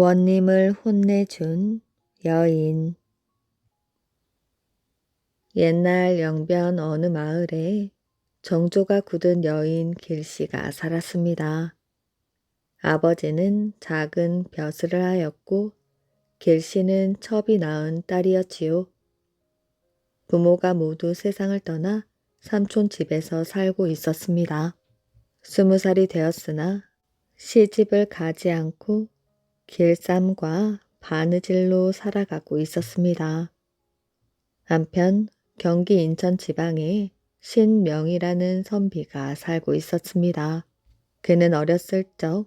원님을 혼내준 여인. 옛날 영변 어느 마을에 정조가 굳은 여인 길씨가 살았습니다. 아버지는 작은 벼슬을 하였고 길씨는 첩이 낳은 딸이었지요. 부모가 모두 세상을 떠나 삼촌 집에서 살고 있었습니다. 20살이 되었으나 시집을 가지 않고 길쌈과 바느질로 살아가고 있었습니다. 한편 경기 인천 지방에 신명이라는 선비가 살고 있었습니다. 그는 어렸을 적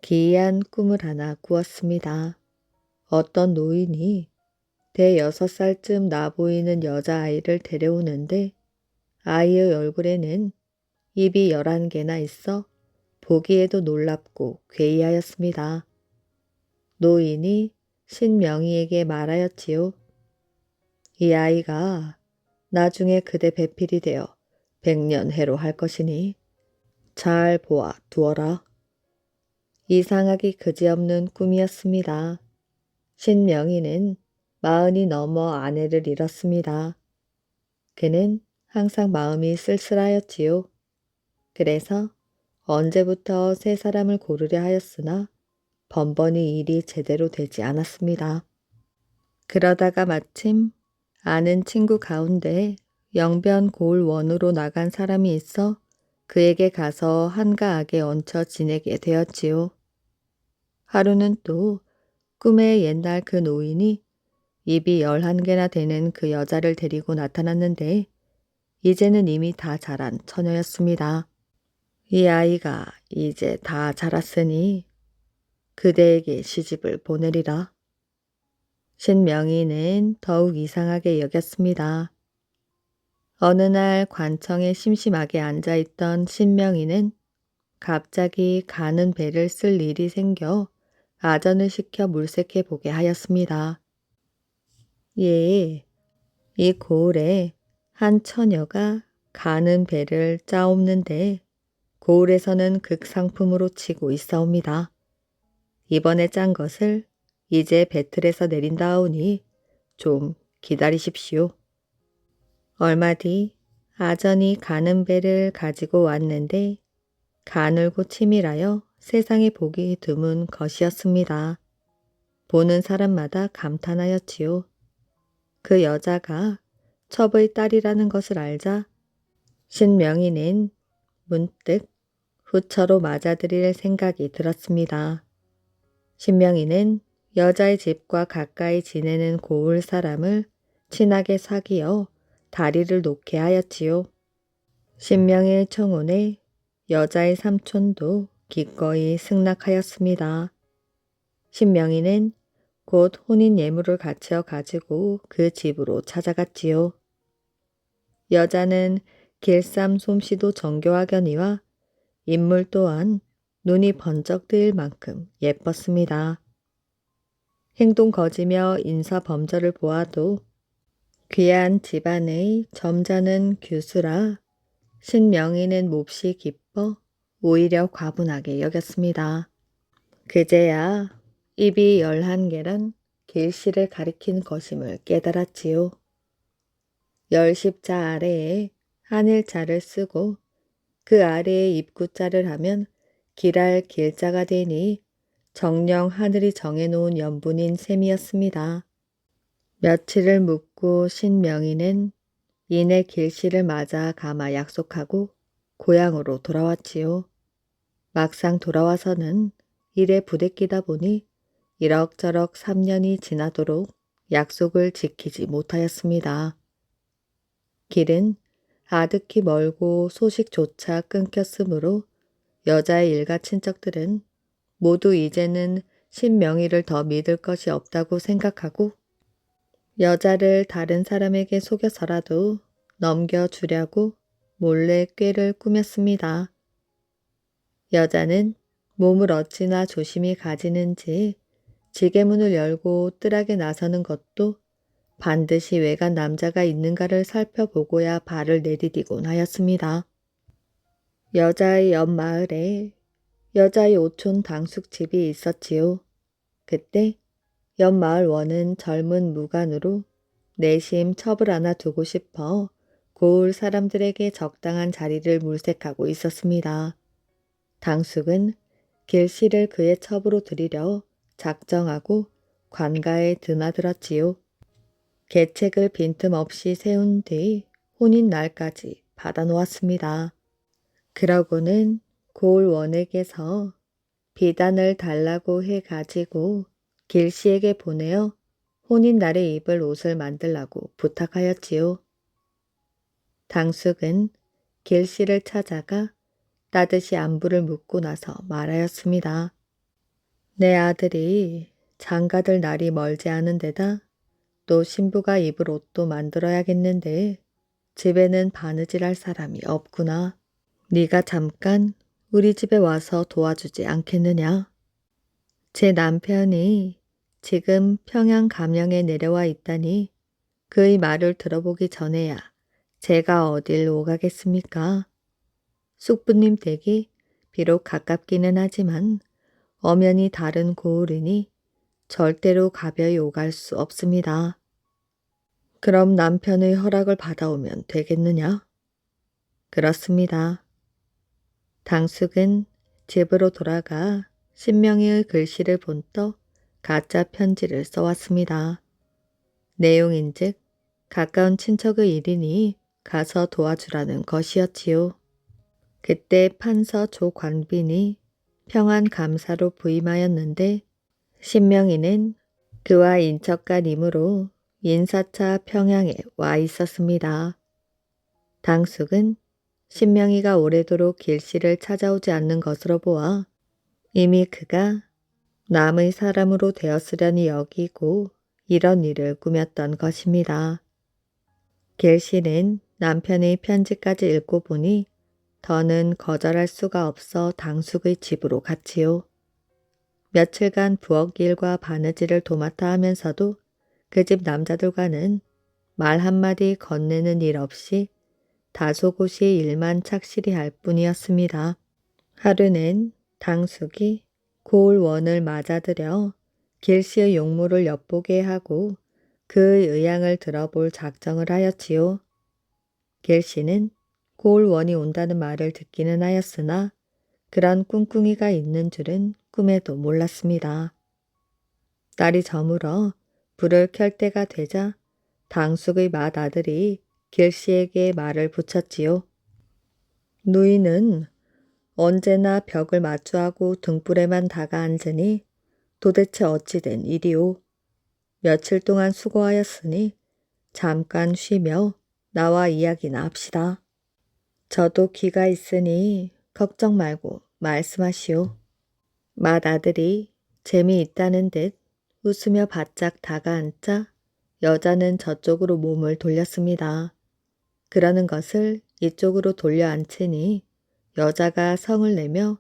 기이한 꿈을 하나 꾸었습니다. 어떤 노인이 대여섯 살쯤 나 보이는 여자아이를 데려오는데 아이의 얼굴에는 입이 11개나 있어 보기에도 놀랍고 괴이하였습니다. 노인이 신명이에게 말하였지요. 이 아이가 나중에 그대 배필이 되어 100년 해로 할 것이니 잘 보아 두어라. 이상하기 그지없는 꿈이었습니다. 신명이는 40이 넘어 아내를 잃었습니다. 그는 항상 마음이 쓸쓸하였지요. 그래서 언제부터 새 사람을 고르려 하였으나 번번이 일이 제대로 되지 않았습니다. 그러다가 마침 아는 친구 가운데 영변 고을원으로 나간 사람이 있어 그에게 가서 한가하게 얹혀 지내게 되었지요. 하루는 또 꿈에 옛날 그 노인이 입이 11개나 되는 그 여자를 데리고 나타났는데 이제는 이미 다 자란 처녀였습니다. 이 아이가 이제 다 자랐으니 그대에게 시집을 보내리라. 신명이는 더욱 이상하게 여겼습니다. 어느 날 관청에 심심하게 앉아있던 신명이는 갑자기 가는 배를 쓸 일이 생겨 아전을 시켜 물색해 보게 하였습니다. 예, 이 고을에 한 처녀가 가는 배를 짜옵는데 고을에서는 극상품으로 치고 있사옵니다. 이번에 짠 것을 이제 배틀에서 내린다하오니 좀 기다리십시오. 얼마 뒤 아전이 가는 배를 가지고 왔는데 가늘고 치밀하여 세상에 보기 드문 것이었습니다. 보는 사람마다 감탄하였지요. 그 여자가 첩의 딸이라는 것을 알자 신명이는 문득 후처로 맞아들일 생각이 들었습니다. 신명이는 여자의 집과 가까이 지내는 고을 사람을 친하게 사귀어 다리를 놓게 하였지요. 신명의 청혼에 여자의 삼촌도 기꺼이 승낙하였습니다. 신명이는 곧 혼인 예물을 갖춰 가지고 그 집으로 찾아갔지요. 여자는 길쌈 솜씨도 정교하거니와 인물 또한 눈이 번쩍 뜨일 만큼 예뻤습니다. 행동 거지며 인사 범절을 보아도 귀한 집안의 점잖은 규수라 신명이는 몹시 기뻐 오히려 과분하게 여겼습니다. 그제야 입이 11개란 길씨를 가리킨 것임을 깨달았지요. 10십자 아래에 한일자를 쓰고 그 아래에 입구자를 하면 길할 길자가 되니 정녕 하늘이 정해놓은 연분인 셈이었습니다. 며칠을 묵고 신명이는 이내 길씨를 맞아 가마 약속하고 고향으로 돌아왔지요. 막상 돌아와서는 일에 부대끼다 보니 이럭저럭 3년이 지나도록 약속을 지키지 못하였습니다. 길은 아득히 멀고 소식조차 끊겼으므로 여자의 일가 친척들은 모두 이제는 신명이를 더 믿을 것이 없다고 생각하고 여자를 다른 사람에게 속여서라도 넘겨주려고 몰래 꾀를 꾸몄습니다. 여자는 몸을 어찌나 조심히 가지는지 지게문을 열고 뜰하게 나서는 것도 반드시 외간 남자가 있는가를 살펴보고야 발을 내디디곤 하였습니다. 여자의 옆 마을에 여자의 오촌 당숙집이 있었지요. 그때 옆 마을 원은 젊은 무관으로 내심 첩을 하나 두고 싶어 고을 사람들에게 적당한 자리를 물색하고 있었습니다. 당숙은 길씨를 그의 첩으로 들이려 작정하고 관가에 드나들었지요. 계책을 빈틈없이 세운 뒤 혼인 날까지 받아놓았습니다. 그러고는 고을 원에게서 비단을 달라고 해가지고 길씨에게 보내어 혼인 날에 입을 옷을 만들라고 부탁하였지요. 당숙은 길씨를 찾아가 따듯이 안부를 묻고 나서 말하였습니다. 내 아들이 장가들 날이 멀지 않은 데다 또 신부가 입을 옷도 만들어야겠는데 집에는 바느질할 사람이 없구나. 네가 잠깐 우리 집에 와서 도와주지 않겠느냐? 제 남편이 지금 평양 감영에 내려와 있다니 그의 말을 들어보기 전에야 제가 어딜 오가겠습니까? 숙부님 댁이 비록 가깝기는 하지만 엄연히 다른 고을이니 절대로 가벼이 오갈 수 없습니다. 그럼 남편의 허락을 받아오면 되겠느냐? 그렇습니다. 당숙은 집으로 돌아가 신명희의 글씨를 본떠 가짜 편지를 써왔습니다. 내용인즉 가까운 친척의 일이니 가서 도와주라는 것이었지요. 그때 판서 조관빈이 평안 감사로 부임하였는데 신명희는 그와 인척간 임으로 인사차 평양에 와 있었습니다. 당숙은 신명희가 오래도록 길씨를 찾아오지 않는 것으로 보아 이미 그가 남의 사람으로 되었으려니 여기고 이런 일을 꾸몄던 것입니다. 길씨는 남편의 편지까지 읽고 보니 더는 거절할 수가 없어 당숙의 집으로 갔지요. 며칠간 부엌 일과 바느질을 도맡아 하면서도 그 집 남자들과는 말 한마디 건네는 일 없이 다소곳이 일만 착실히 할 뿐이었습니다. 하루는 당숙이 고을 원을 맞아들여 길씨의 용모를 엿보게 하고 그의 의향을 들어볼 작정을 하였지요. 길씨는 고을 원이 온다는 말을 듣기는 하였으나 그런 꿍꿍이가 있는 줄은 꿈에도 몰랐습니다. 날이 저물어 불을 켤 때가 되자 당숙의 맏아들이 길씨에게 말을 붙였지요. 누이는 언제나 벽을 마주하고 등불에만 다가앉으니 도대체 어찌된 일이오. 며칠 동안 수고하였으니 잠깐 쉬며 나와 이야기나 합시다. 저도 귀가 있으니 걱정 말고 말씀하시오. 맏아들이 재미있다는 듯 웃으며 바짝 다가앉자 여자는 저쪽으로 몸을 돌렸습니다. 그러는 것을 이쪽으로 돌려 앉히니 여자가 성을 내며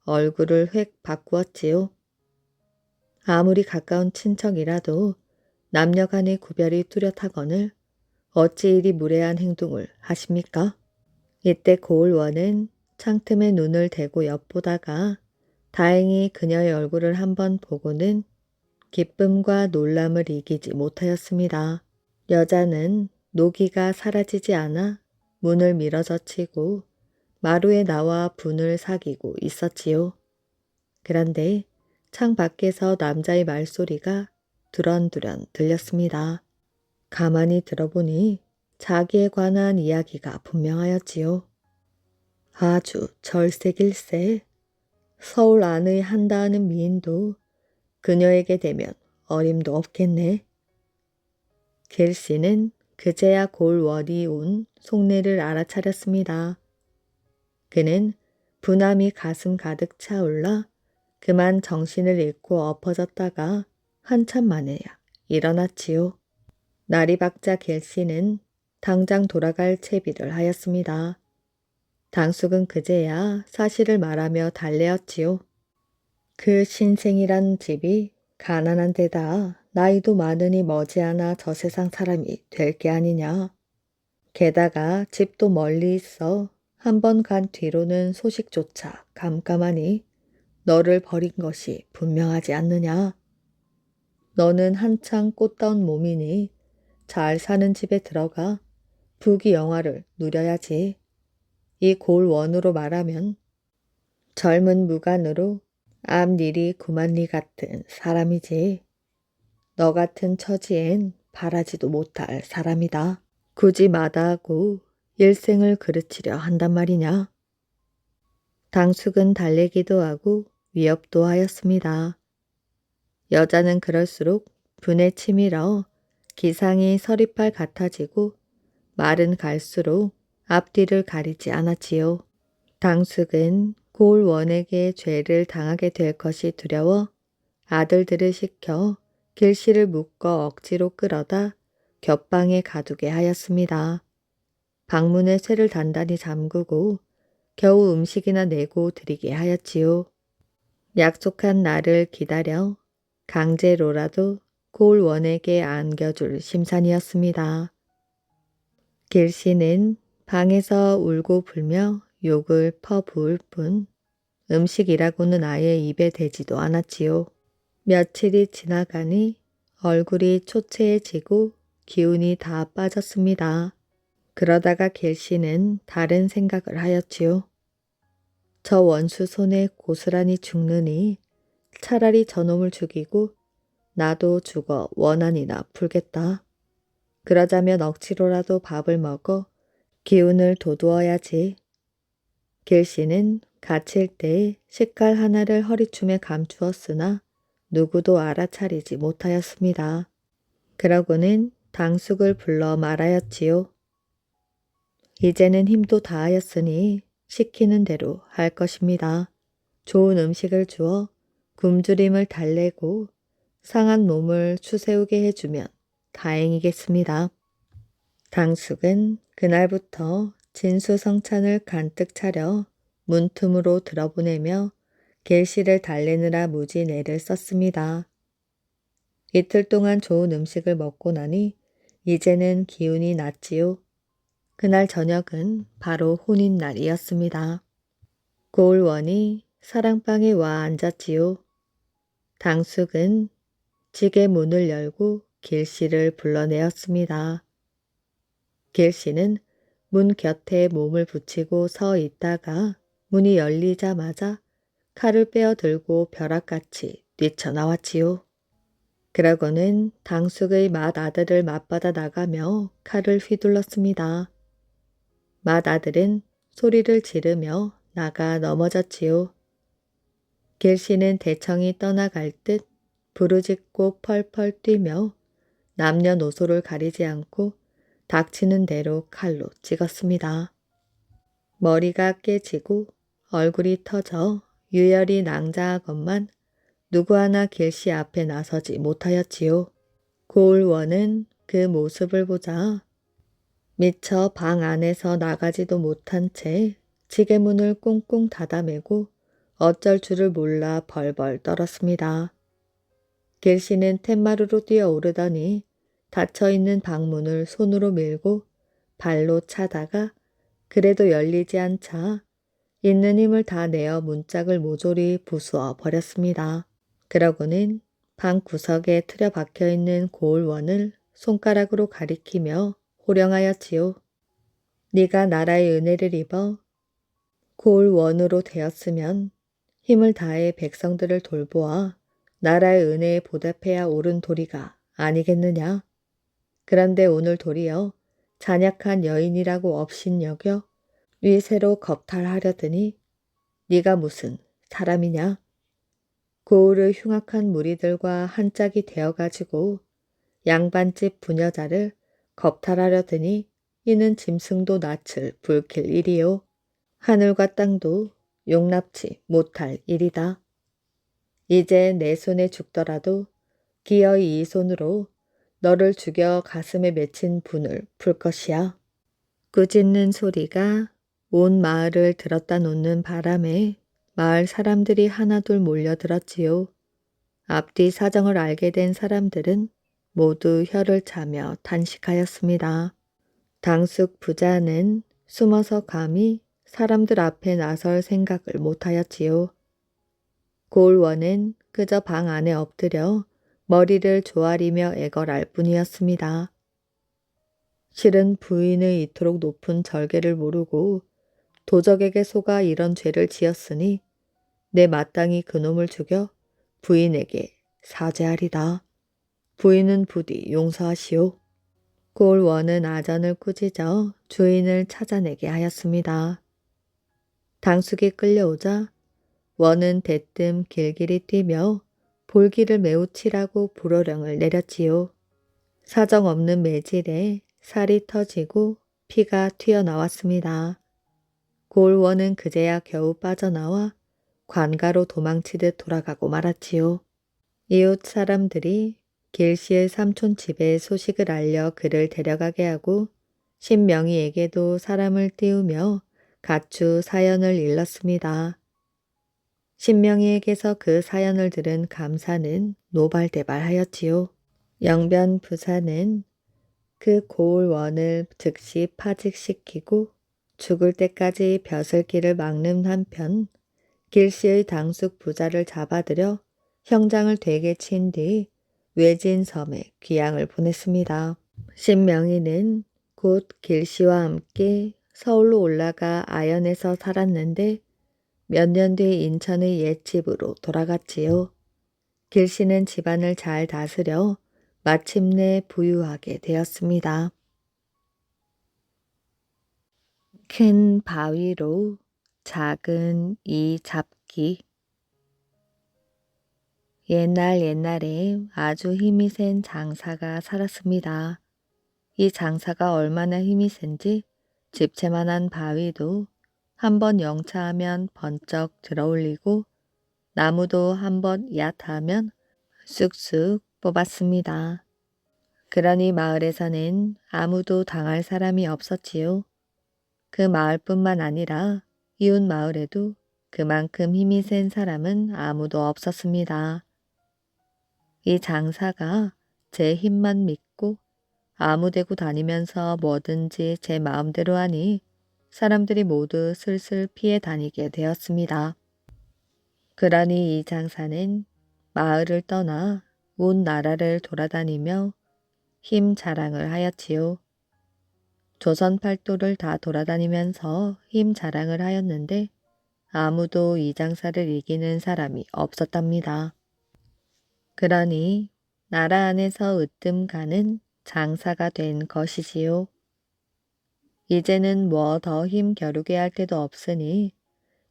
얼굴을 획 바꾸었지요. 아무리 가까운 친척이라도 남녀 간의 구별이 뚜렷하거늘 어찌 이리 무례한 행동을 하십니까? 이때 고을원은 창틈에 눈을 대고 엿보다가 다행히 그녀의 얼굴을 한번 보고는 기쁨과 놀람을 이기지 못하였습니다. 여자는 노기가 사라지지 않아 문을 밀어젖히고 마루에 나와 분을 사귀고 있었지요. 그런데 창 밖에서 남자의 말소리가 두런두런 들렸습니다. 가만히 들어보니 자기에 관한 이야기가 분명하였지요. 아주 절세길세. 서울 안의 한다하는 미인도 그녀에게 되면 어림도 없겠네. 길씨는 그제야 골월이 온 속내를 알아차렸습니다. 그는 분함이 가슴 가득 차올라 그만 정신을 잃고 엎어졌다가 한참 만에야 일어났지요. 날이 밝자 길씨는 당장 돌아갈 채비를 하였습니다. 당숙은 그제야 사실을 말하며 달래었지요. 그 신생이란 집이 가난한 데다 나이도 많으니 머지않아 저 세상 사람이 될 게 아니냐. 게다가 집도 멀리 있어 한 번 간 뒤로는 소식조차 깜깜하니 너를 버린 것이 분명하지 않느냐. 너는 한창 꽃다운 몸이니 잘 사는 집에 들어가 부귀영화를 누려야지. 이 골원으로 말하면 젊은 무간으로 앞일이 구만리 같은 사람이지. 너 같은 처지엔 바라지도 못할 사람이다. 굳이 마다하고 일생을 그르치려 한단 말이냐. 당숙은 달래기도 하고 위협도 하였습니다. 여자는 그럴수록 분에 치밀어 기상이 서리팔 같아지고 말은 갈수록 앞뒤를 가리지 않았지요. 당숙은 고을원에게 죄를 당하게 될 것이 두려워 아들들을 시켜 길씨를 묶어 억지로 끌어다 곁방에 가두게 하였습니다. 방문에 쇠를 단단히 잠그고 겨우 음식이나 내고 드리게 하였지요. 약속한 날을 기다려 강제로라도 고을원에게 안겨줄 심산이었습니다. 길씨는 방에서 울고 불며 욕을 퍼부을 뿐 음식이라고는 아예 입에 대지도 않았지요. 며칠이 지나가니 얼굴이 초췌해지고 기운이 다 빠졌습니다. 그러다가 길씨는 다른 생각을 하였지요. 저 원수 손에 고스란히 죽느니 차라리 저놈을 죽이고 나도 죽어 원한이나 풀겠다. 그러자면 억지로라도 밥을 먹어 기운을 돋우어야지. 길씨는 갇힐 때 식칼 하나를 허리춤에 감추었으나 누구도 알아차리지 못하였습니다. 그러고는 당숙을 불러 말하였지요. 이제는 힘도 다하였으니 시키는 대로 할 것입니다. 좋은 음식을 주어 굶주림을 달래고 상한 몸을 추세우게 해주면 다행이겠습니다. 당숙은 그날부터 진수성찬을 간뜩 차려 문틈으로 들어보내며 길씨를 달래느라 무진 애를 썼습니다. 이틀 동안 좋은 음식을 먹고 나니 이제는 기운이 났지요. 그날 저녁은 바로 혼인날이었습니다. 고을원이 사랑방에 와 앉았지요. 당숙은 지게 문을 열고 길씨를 불러내었습니다. 길씨는 문 곁에 몸을 붙이고 서 있다가 문이 열리자마자 칼을 빼어 들고 벼락같이 뛰쳐나왔지요. 그러고는 당숙의 맏아들을 맞받아 나가며 칼을 휘둘렀습니다. 맏아들은 소리를 지르며 나가 넘어졌지요. 길씨는 대청이 떠나갈 듯 부르짖고 펄펄 뛰며 남녀노소를 가리지 않고 닥치는 대로 칼로 찍었습니다. 머리가 깨지고 얼굴이 터져 유혈이 낭자하건만 누구 하나 길씨 앞에 나서지 못하였지요. 고을원은 그 모습을 보자 미처 방 안에서 나가지도 못한 채 지게문을 꽁꽁 닫아매고 어쩔 줄을 몰라 벌벌 떨었습니다. 길씨는 툇마루로 뛰어오르더니 닫혀있는 방문을 손으로 밀고 발로 차다가 그래도 열리지 않자 있는 힘을 다 내어 문짝을 모조리 부수어 버렸습니다. 그러고는 방 구석에 틀어 박혀있는 고을원을 손가락으로 가리키며 호령하였지요. 네가 나라의 은혜를 입어 고을원으로 되었으면 힘을 다해 백성들을 돌보아 나라의 은혜에 보답해야 옳은 도리가 아니겠느냐. 그런데 오늘 도리어 잔약한 여인이라고 업신여겨 위세로 겁탈하려더니 네가 무슨 사람이냐. 고을의 흉악한 무리들과 한 짝이 되어가지고 양반집 부녀자를 겁탈하려더니 이는 짐승도 낯을 불킬 일이요. 하늘과 땅도 용납치 못할 일이다. 이제 내 손에 죽더라도 기어이 이 손으로 너를 죽여 가슴에 맺힌 분을 풀 것이야. 꾸짖는 소리가 온 마을을 들었다 놓는 바람에 마을 사람들이 하나둘 몰려들었지요. 앞뒤 사정을 알게 된 사람들은 모두 혀를 차며 탄식하였습니다. 당숙 부자는 숨어서 감히 사람들 앞에 나설 생각을 못하였지요. 고을원은 그저 방 안에 엎드려 머리를 조아리며 애걸할 뿐이었습니다. 실은 부인의 이토록 높은 절개를 모르고 도적에게 속아 이런 죄를 지었으니 내 마땅히 그놈을 죽여 부인에게 사죄하리다. 부인은 부디 용서하시오. 골원은 아전을 꾸짖어 주인을 찾아내게 하였습니다. 당숙이 끌려오자 원은 대뜸 길길이 뛰며 볼기를 매우 치라고 불호령을 내렸지요. 사정없는 매질에 살이 터지고 피가 튀어나왔습니다. 골원은 그제야 겨우 빠져나와 관가로 도망치듯 돌아가고 말았지요. 이웃 사람들이 길씨의 삼촌 집에 소식을 알려 그를 데려가게 하고 신명희에게도 사람을 띄우며 가추 사연을 일렀습니다. 신명희에게서 그 사연을 들은 감사는 노발대발하였지요. 영변 부사는 그 고을원을 즉시 파직시키고 죽을 때까지 벼슬길을 막는 한편 길씨의 당숙 부자를 잡아들여 형장을 되게 친 뒤 외진 섬에 귀양을 보냈습니다. 신명희는 곧 길씨와 함께 서울로 올라가 아연에서 살았는데 몇 년 뒤 인천의 옛집으로 돌아갔지요. 길씨는 집안을 잘 다스려 마침내 부유하게 되었습니다. 큰 바위로 작은 이 잡기. 옛날에 아주 힘이 센 장사가 살았습니다. 이 장사가 얼마나 힘이 센지 집채만한 바위도 한번 영차하면 번쩍 들어올리고 나무도 한번 얕하면 쑥쑥 뽑았습니다. 그러니 마을에서는 아무도 당할 사람이 없었지요. 그 마을뿐만 아니라 이웃 마을에도 그만큼 힘이 센 사람은 아무도 없었습니다. 이 장사가 제 힘만 믿고 아무 데고 다니면서 뭐든지 제 마음대로 하니 사람들이 모두 슬슬 피해 다니게 되었습니다. 그러니 이 장사는 마을을 떠나 온 나라를 돌아다니며 힘 자랑을 하였지요. 조선 팔도를 다 돌아다니면서 힘 자랑을 하였는데 아무도 이 장사를 이기는 사람이 없었답니다. 그러니 나라 안에서 으뜸 가는 장사가 된 것이지요. 이제는 뭐 더 힘 겨루게 할 데도 없으니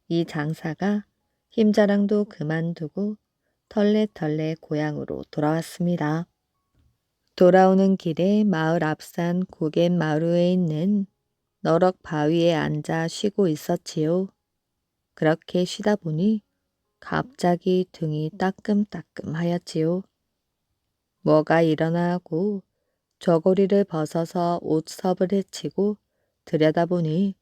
이 장사가 힘자랑도 그만두고 털레털레 고향으로 돌아왔습니다. 돌아오는 길에 마을 앞산 고갯마루에 있는 너럭 바위에 앉아 쉬고 있었지요. 그렇게 쉬다 보니 갑자기 등이 따끔따끔 하였지요. 뭐가 일어나 하고 저고리를 벗어서 옷섭을 헤치고 들여다보니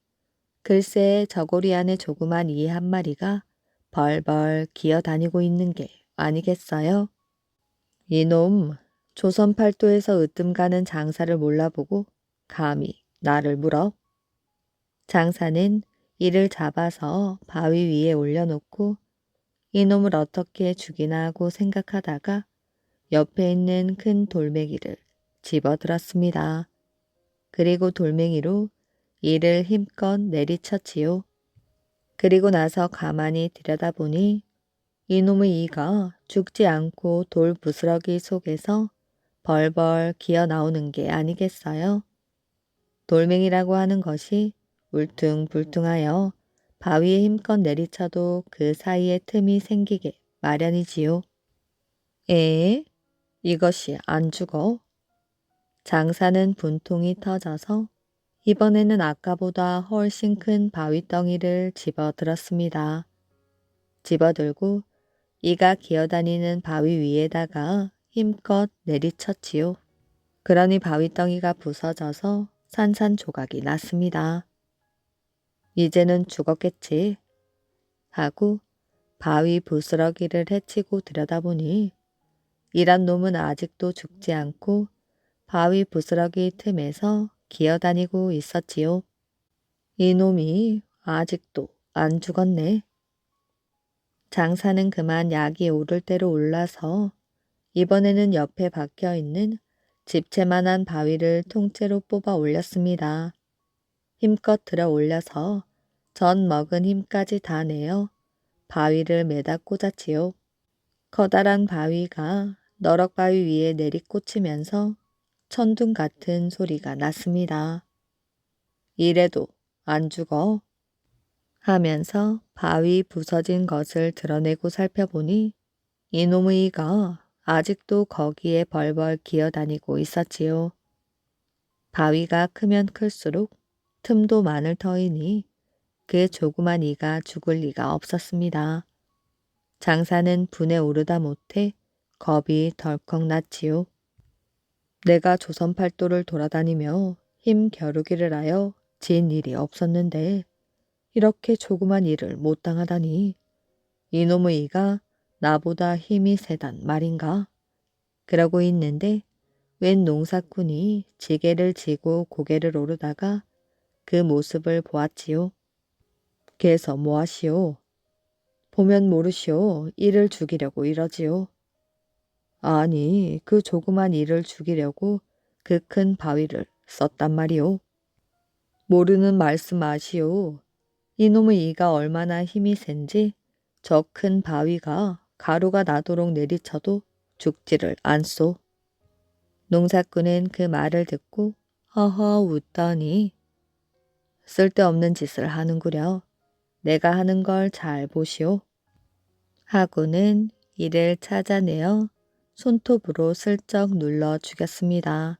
글쎄 저고리 안에 조그만 이 한 마리가 벌벌 기어다니고 있는 게 아니겠어요? 이놈 조선 팔도에서 으뜸 가는 장사를 몰라보고 감히 나를 물어? 장사는 이를 잡아서 바위 위에 올려놓고 이놈을 어떻게 죽이나 하고 생각하다가 옆에 있는 큰 돌멩이를 집어들었습니다. 그리고 돌멩이로 이를 힘껏 내리쳤지요. 그리고 나서 가만히 들여다보니 이놈의 이가 죽지 않고 돌 부스러기 속에서 벌벌 기어 나오는 게 아니겠어요? 돌멩이라고 하는 것이 울퉁불퉁하여 바위에 힘껏 내리쳐도 그 사이에 틈이 생기게 마련이지요. 에? 이것이 안 죽어? 장사는 분통이 터져서 이번에는 아까보다 훨씬 큰 바위덩이를 집어들었습니다. 집어들고 이가 기어다니는 바위 위에다가 힘껏 내리쳤지요. 그러니 바위덩이가 부서져서 산산조각이 났습니다. 이제는 죽었겠지 하고 바위 부스러기를 헤치고 들여다보니 이란 놈은 아직도 죽지 않고 바위 부스러기 틈에서 기어다니고 있었지요. 이놈이 아직도 안 죽었네. 장사는 그만 약이 오를 대로 올라서 이번에는 옆에 박혀 있는 집채만한 바위를 통째로 뽑아 올렸습니다. 힘껏 들어 올려서 전 먹은 힘까지 다 내어 바위를 매다 꽂았지요. 커다란 바위가 너럭바위 위에 내리꽂히면서 천둥 같은 소리가 났습니다. 이래도 안 죽어 하면서 바위 부서진 것을 드러내고 살펴보니 이놈의 이가 아직도 거기에 벌벌 기어다니고 있었지요. 바위가 크면 클수록 틈도 많을 터이니 그 조그만 이가 죽을 리가 없었습니다. 장사는 분에 오르다 못해 겁이 덜컥 났지요. 내가 조선 팔도를 돌아다니며 힘 겨루기를 하여 진 일이 없었는데 이렇게 조그만 일을 못 당하다니 이놈의 이가 나보다 힘이 세단 말인가? 그러고 있는데 웬 농사꾼이 지게를 지고 고개를 오르다가 그 모습을 보았지요. 그래서 뭐하시오? 보면 모르시오. 이를 죽이려고 이러지요. 아니, 그 조그만 이를 죽이려고 그 큰 바위를 썼단 말이오. 모르는 말씀 마시오. 이놈의 이가 얼마나 힘이 센지 저 큰 바위가 가루가 나도록 내리쳐도 죽지를 않소. 농사꾼은 그 말을 듣고 허허 웃더니 쓸데없는 짓을 하는구려. 내가 하는 걸 잘 보시오. 하고는 이를 찾아내어 손톱으로 슬쩍 눌러 죽였습니다.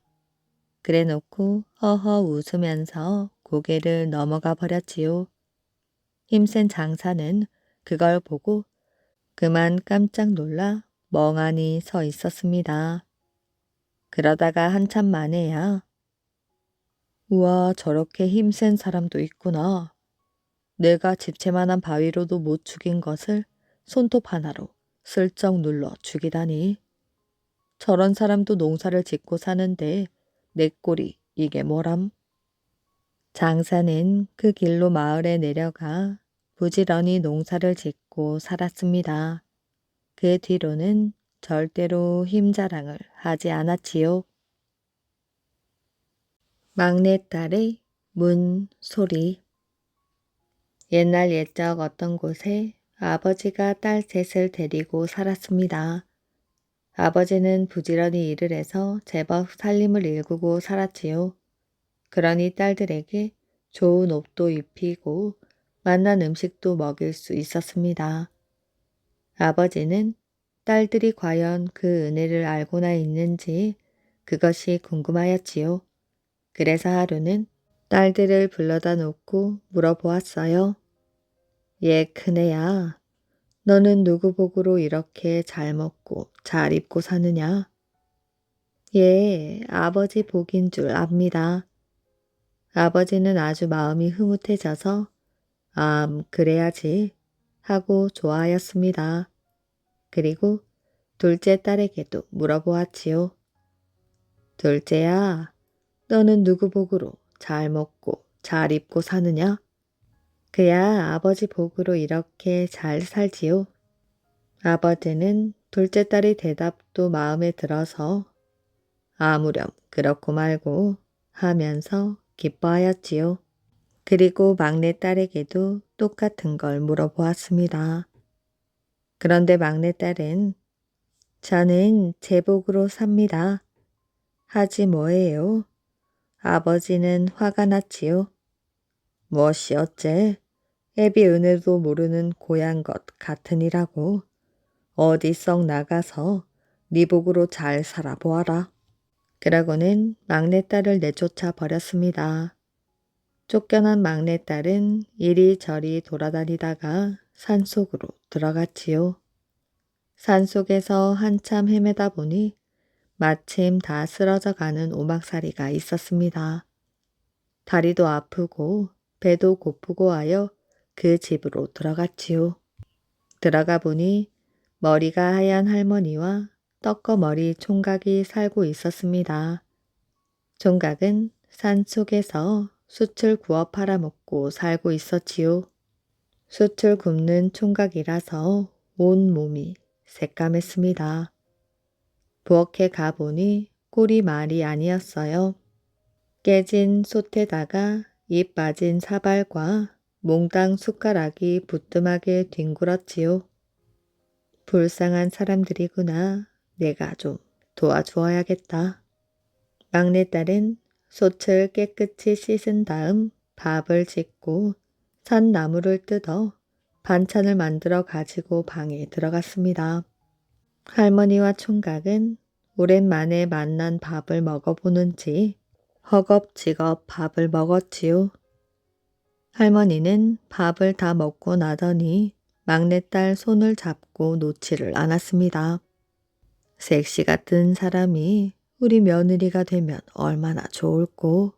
그래 놓고 허허 웃으면서 고개를 넘어가 버렸지요. 힘센 장사는 그걸 보고 그만 깜짝 놀라 멍하니 서 있었습니다. 그러다가 한참 만에야 우와 저렇게 힘센 사람도 있구나. 내가 집채만한 바위로도 못 죽인 것을 손톱 하나로 슬쩍 눌러 죽이다니. 저런 사람도 농사를 짓고 사는데 내 꼴이 이게 뭐람? 장사는 그 길로 마을에 내려가 부지런히 농사를 짓고 살았습니다. 그 뒤로는 절대로 힘자랑을 하지 않았지요. 막내딸의 문소리. 옛날 옛적 어떤 곳에 아버지가 딸 셋을 데리고 살았습니다. 아버지는 부지런히 일을 해서 제법 살림을 일구고 살았지요. 그러니 딸들에게 좋은 옷도 입히고 맛난 음식도 먹일 수 있었습니다. 아버지는 딸들이 과연 그 은혜를 알고나 있는지 그것이 궁금하였지요. 그래서 하루는 딸들을 불러다 놓고 물어보았어요. 얘 큰애야, 너는 누구 복으로 이렇게 잘 먹고 잘 입고 사느냐? 예, 아버지 복인 줄 압니다. 아버지는 아주 마음이 흐뭇해져서 그래야지 하고 좋아하였습니다. 그리고 둘째 딸에게도 물어보았지요. 둘째야, 너는 누구 복으로 잘 먹고 잘 입고 사느냐? 그야 아버지 복으로 이렇게 잘 살지요. 아버지는 둘째 딸의 대답도 마음에 들어서 아무렴 그렇고 말고 하면서 기뻐하였지요. 그리고 막내딸에게도 똑같은 걸 물어보았습니다. 그런데 막내딸은 저는 제 복으로 삽니다. 하지 뭐예요? 아버지는 화가 났지요. 무엇이 어째? 애비 은혜도 모르는 고향 것 같으니라고. 어디 썩 나가서 네 복으로 잘 살아보아라. 그러고는 막내딸을 내쫓아 버렸습니다. 쫓겨난 막내딸은 이리저리 돌아다니다가 산속으로 들어갔지요. 산속에서 한참 헤매다 보니 마침 다 쓰러져 가는 오막살이가 있었습니다. 다리도 아프고 배도 고프고 하여 그 집으로 들어갔지요. 들어가 보니 머리가 하얀 할머니와 떡거머리 총각이 살고 있었습니다. 총각은 산속에서 숯을 구워 팔아먹고 살고 있었지요. 숯을 굽는 총각이라서 온 몸이 새까맸습니다. 부엌에 가보니 꼴이 말이 아니었어요. 깨진 솥에다가 잎 빠진 사발과 몽땅 숟가락이 부뚜하게 뒹굴었지요. 불쌍한 사람들이구나. 내가 좀 도와주어야겠다. 막내딸은 솥을 깨끗이 씻은 다음 밥을 짓고 산 나무를 뜯어 반찬을 만들어 가지고 방에 들어갔습니다. 할머니와 총각은 오랜만에 만난 밥을 먹어보는지 허겁지겁 밥을 먹었지요. 할머니는 밥을 다 먹고 나더니 막내딸 손을 잡고 놓지를 않았습니다. 섹시 같은 사람이 우리 며느리가 되면 얼마나 좋을꼬.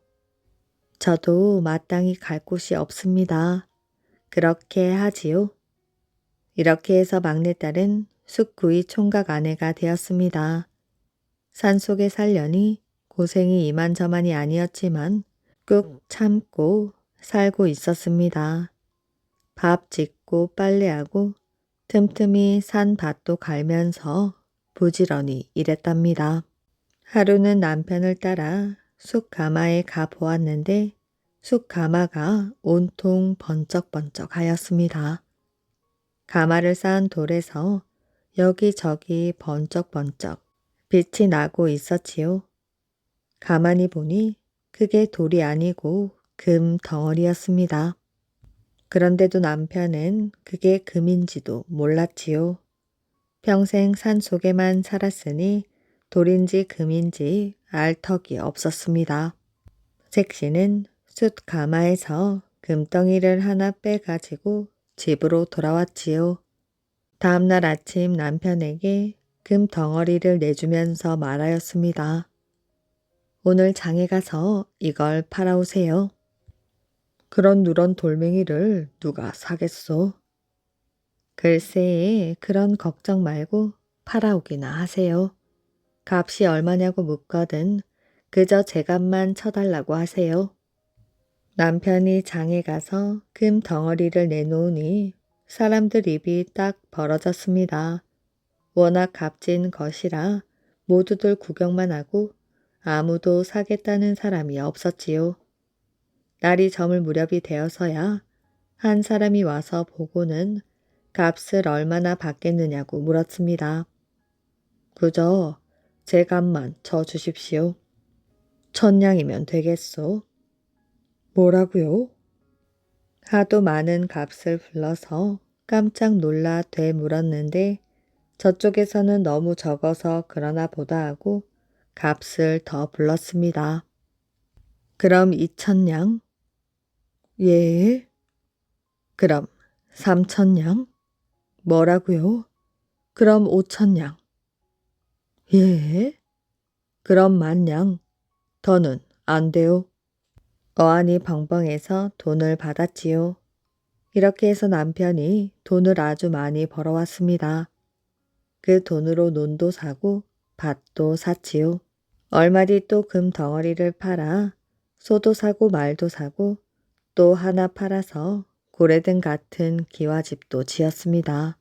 저도 마땅히 갈 곳이 없습니다. 그렇게 하지요. 이렇게 해서 막내딸은 숙구이 총각 아내가 되었습니다. 산속에 살려니 고생이 이만저만이 아니었지만 꾹 참고 살고 있었습니다. 밥 짓고 빨래하고 틈틈이 산 밭도 갈면서 부지런히 일했답니다. 하루는 남편을 따라 쑥가마에 가 보았는데 쑥가마가 온통 번쩍번쩍 하였습니다. 가마를 쌓은 돌에서 여기저기 번쩍번쩍 빛이 나고 있었지요. 가만히 보니 그게 돌이 아니고 금 덩어리였습니다. 그런데도 남편은 그게 금인지도 몰랐지요. 평생 산속에만 살았으니 돌인지 금인지 알 턱이 없었습니다. 섹시는 숯 가마에서 금덩이를 하나 빼가지고 집으로 돌아왔지요. 다음날 아침 남편에게 금 덩어리를 내주면서 말하였습니다. 오늘 장에 가서 이걸 팔아오세요. 그런 누런 돌멩이를 누가 사겠소? 글쎄 그런 걱정 말고 팔아오기나 하세요. 값이 얼마냐고 묻거든 그저 제 값만 쳐달라고 하세요. 남편이 장에 가서 금 덩어리를 내놓으니 사람들 입이 딱 벌어졌습니다. 워낙 값진 것이라 모두들 구경만 하고 아무도 사겠다는 사람이 없었지요. 날이 저물 무렵이 되어서야 한 사람이 와서 보고는 값을 얼마나 받겠느냐고 물었습니다. 그저 제 값만 쳐 주십시오. 1000냥이면 되겠소. 뭐라고요? 하도 많은 값을 불러서 깜짝 놀라 되물었는데 저쪽에서는 너무 적어서 그러나 보다 하고 값을 더 불렀습니다. 그럼 2000냥? 예. 그럼 3000냥? 뭐라고요? 그럼 5000냥? 예. 그럼 10,000냥? 더는 안 돼요. 어안이 벙벙해서 돈을 받았지요. 이렇게 해서 남편이 돈을 아주 많이 벌어왔습니다. 그 돈으로 논도 사고 밭도 샀지요. 얼마 뒤 또 금 덩어리를 팔아 소도 사고 말도 사고 또 하나 팔아서 고래등 같은 기와집도 지었습니다.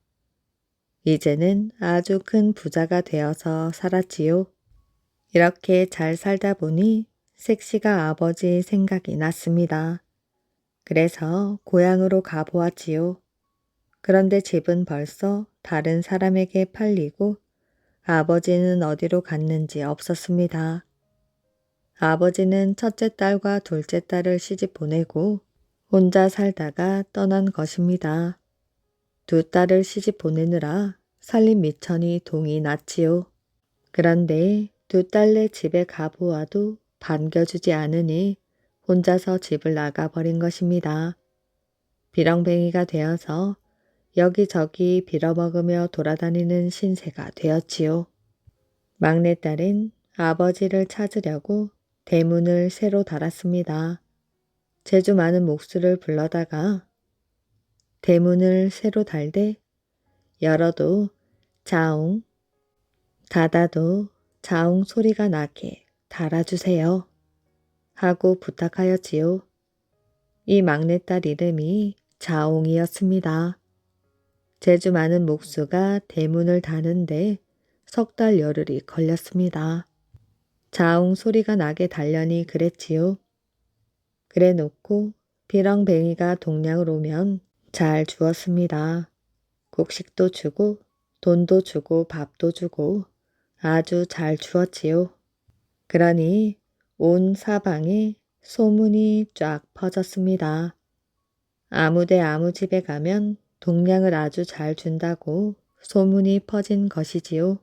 이제는 아주 큰 부자가 되어서 살았지요. 이렇게 잘 살다 보니 섹시가 아버지 생각이 났습니다. 그래서 고향으로 가보았지요. 그런데 집은 벌써 다른 사람에게 팔리고 아버지는 어디로 갔는지 없었습니다. 아버지는 첫째 딸과 둘째 딸을 시집 보내고 혼자 살다가 떠난 것입니다. 두 딸을 시집 보내느라 살림 미천이 동이 났지요. 그런데 두 딸네 집에 가보아도 반겨주지 않으니 혼자서 집을 나가버린 것입니다. 비렁뱅이가 되어서 여기저기 빌어먹으며 돌아다니는 신세가 되었지요. 막내딸은 아버지를 찾으려고 대문을 새로 달았습니다. 재주 많은 목수를 불러다가 대문을 새로 달되 열어도 자웅, 닫아도 자웅 소리가 나게 달아주세요. 하고 부탁하였지요. 이 막내딸 이름이 자웅이었습니다. 재주 많은 목수가 대문을 다는데 석 달 열흘이 걸렸습니다. 자웅 소리가 나게 단련이 그랬지요. 그래 놓고 비렁뱅이가 동냥을 오면 잘 주었습니다. 곡식도 주고 돈도 주고 밥도 주고 아주 잘 주었지요. 그러니 온 사방에 소문이 쫙 퍼졌습니다. 아무데 아무 집에 가면 동냥을 아주 잘 준다고 소문이 퍼진 것이지요.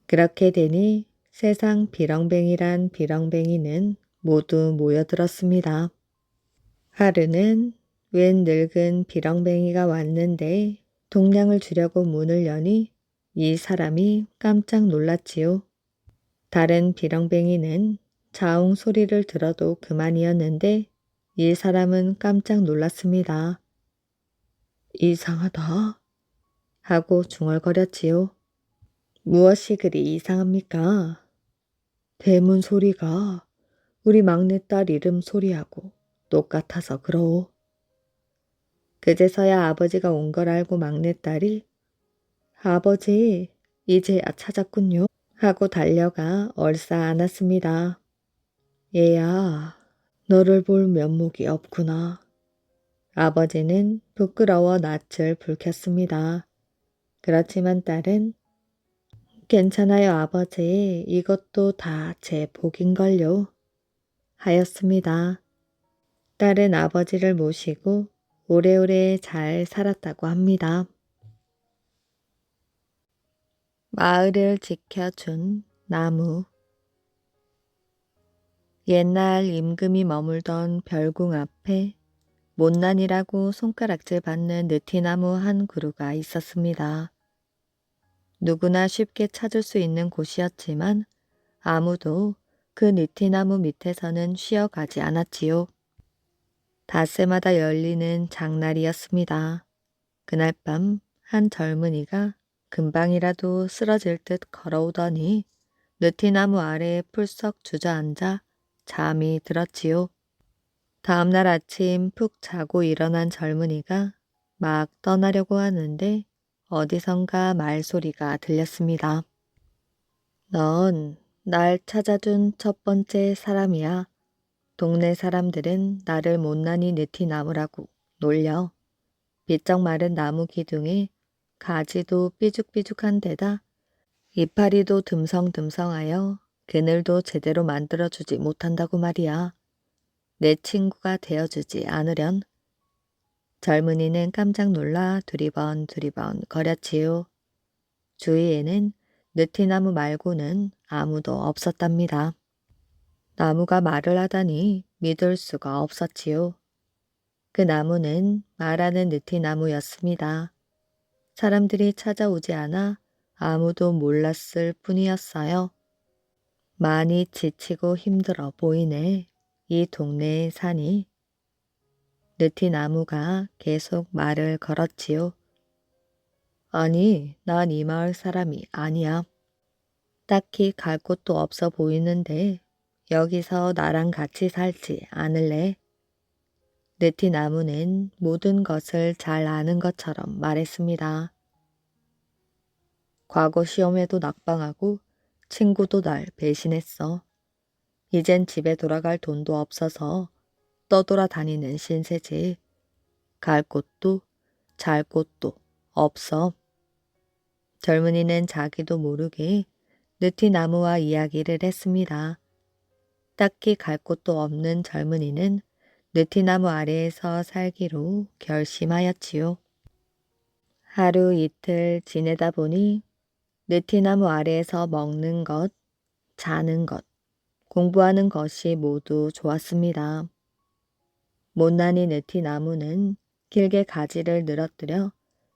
그렇게 되니 세상 비렁뱅이란 비렁뱅이는 모두 모여들었습니다. 하루는 웬 늙은 비렁뱅이가 왔는데 동냥을 주려고 문을 여니 이 사람이 깜짝 놀랐지요. 다른 비렁뱅이는 자웅 소리를 들어도 그만이었는데 이 사람은 깜짝 놀랐습니다. 이상하다 하고 중얼거렸지요. 무엇이 그리 이상합니까? 대문 소리가 우리 막내딸 이름 소리하고 똑같아서 그러오. 그제서야 아버지가 온 걸 알고 막내딸이 아버지, 이제야 찾았군요 하고 달려가 얼싸 안았습니다. 얘야, 너를 볼 면목이 없구나. 아버지는 부끄러워 낯을 붉혔습니다. 그렇지만 딸은 괜찮아요 아버지, 이것도 다 제 복인걸요 하였습니다. 딸은 아버지를 모시고 오래오래 잘 살았다고 합니다. 마을을 지켜준 나무. 옛날 임금이 머물던 별궁 앞에 못난이라고 손가락질 받는 느티나무 한 그루가 있었습니다. 누구나 쉽게 찾을 수 있는 곳이었지만 아무도 그 느티나무 밑에서는 쉬어가지 않았지요. 닷새마다 열리는 장날이었습니다. 그날 밤 한 젊은이가 금방이라도 쓰러질 듯 걸어오더니 느티나무 아래에 풀썩 주저앉아 잠이 들었지요. 다음날 아침 푹 자고 일어난 젊은이가 막 떠나려고 하는데 어디선가 말소리가 들렸습니다. 넌 날 찾아준 첫 번째 사람이야. 동네 사람들은 나를 못난이 느티나무라고 놀려. 비쩍 마른 나무 기둥에 가지도 삐죽삐죽한 데다 이파리도 듬성듬성하여 그늘도 제대로 만들어주지 못한다고 말이야. 내 친구가 되어주지 않으련. 젊은이는 깜짝 놀라 두리번 거렸지요. 주위에는 느티나무 말고는 아무도 없었답니다. 나무가 말을 하다니 믿을 수가 없었지요. 그 나무는 말하는 느티나무였습니다. 사람들이 찾아오지 않아 아무도 몰랐을 뿐이었어요. 많이 지치고 힘들어 보이네. 이 동네에 사니. 느티나무가 계속 말을 걸었지요. 아니, 난 이 마을 사람이 아니야. 딱히 갈 곳도 없어 보이는데 여기서 나랑 같이 살지 않을래? 느티나무는 모든 것을 잘 아는 것처럼 말했습니다. 과거 시험에도 낙방하고 친구도 날 배신했어. 이젠 집에 돌아갈 돈도 없어서 떠돌아다니는 신세지. 갈 곳도 잘 곳도 없어. 젊은이는 자기도 모르게 느티나무와 이야기를 했습니다. 딱히 갈 곳도 없는 젊은이는 느티나무 아래에서 살기로 결심하였지요. 하루 이틀 지내다 보니 느티나무 아래에서 먹는 것, 자는 것, 공부하는 것이 모두 좋았습니다. 못난이 느티나무는 길게 가지를 늘어뜨려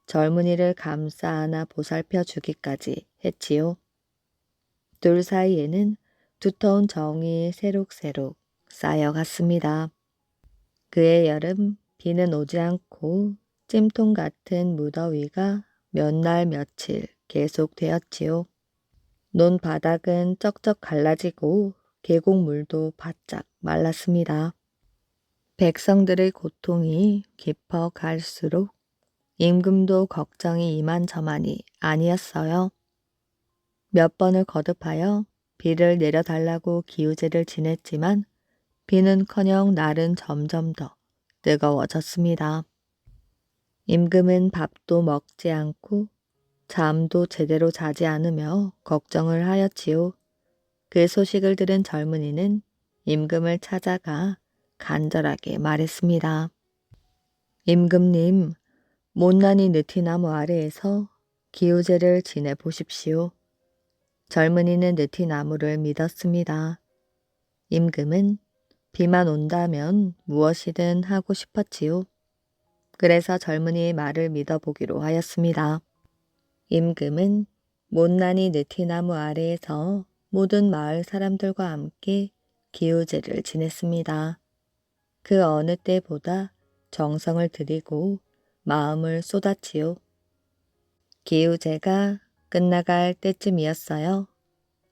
젊은이를 감싸 안아 보살펴 주기까지 했지요. 둘 사이에는 두터운 정이 새록새록 쌓여갔습니다. 그해 여름 비는 오지 않고 찜통 같은 무더위가 몇 날 며칠 계속되었지요. 논 바닥은 쩍쩍 갈라지고 계곡물도 바짝 말랐습니다. 백성들의 고통이 깊어 갈수록 임금도 걱정이 이만저만이 아니었어요. 몇 번을 거듭하여 비를 내려달라고 기우제를 지냈지만 비는커녕 날은 점점 더 뜨거워졌습니다. 임금은 밥도 먹지 않고 잠도 제대로 자지 않으며 걱정을 하였지요. 그 소식을 들은 젊은이는 임금을 찾아가 간절하게 말했습니다. 임금님, 못난이 느티나무 아래에서 기우제를 지내보십시오. 젊은이는 느티나무를 믿었습니다. 임금은 비만 온다면 무엇이든 하고 싶었지요. 그래서 젊은이의 말을 믿어보기로 하였습니다. 임금은 못난이 느티나무 아래에서 모든 마을 사람들과 함께 기우제를 지냈습니다. 그 어느 때보다 정성을 들이고 마음을 쏟았지요. 기우제가 끝나갈 때쯤이었어요.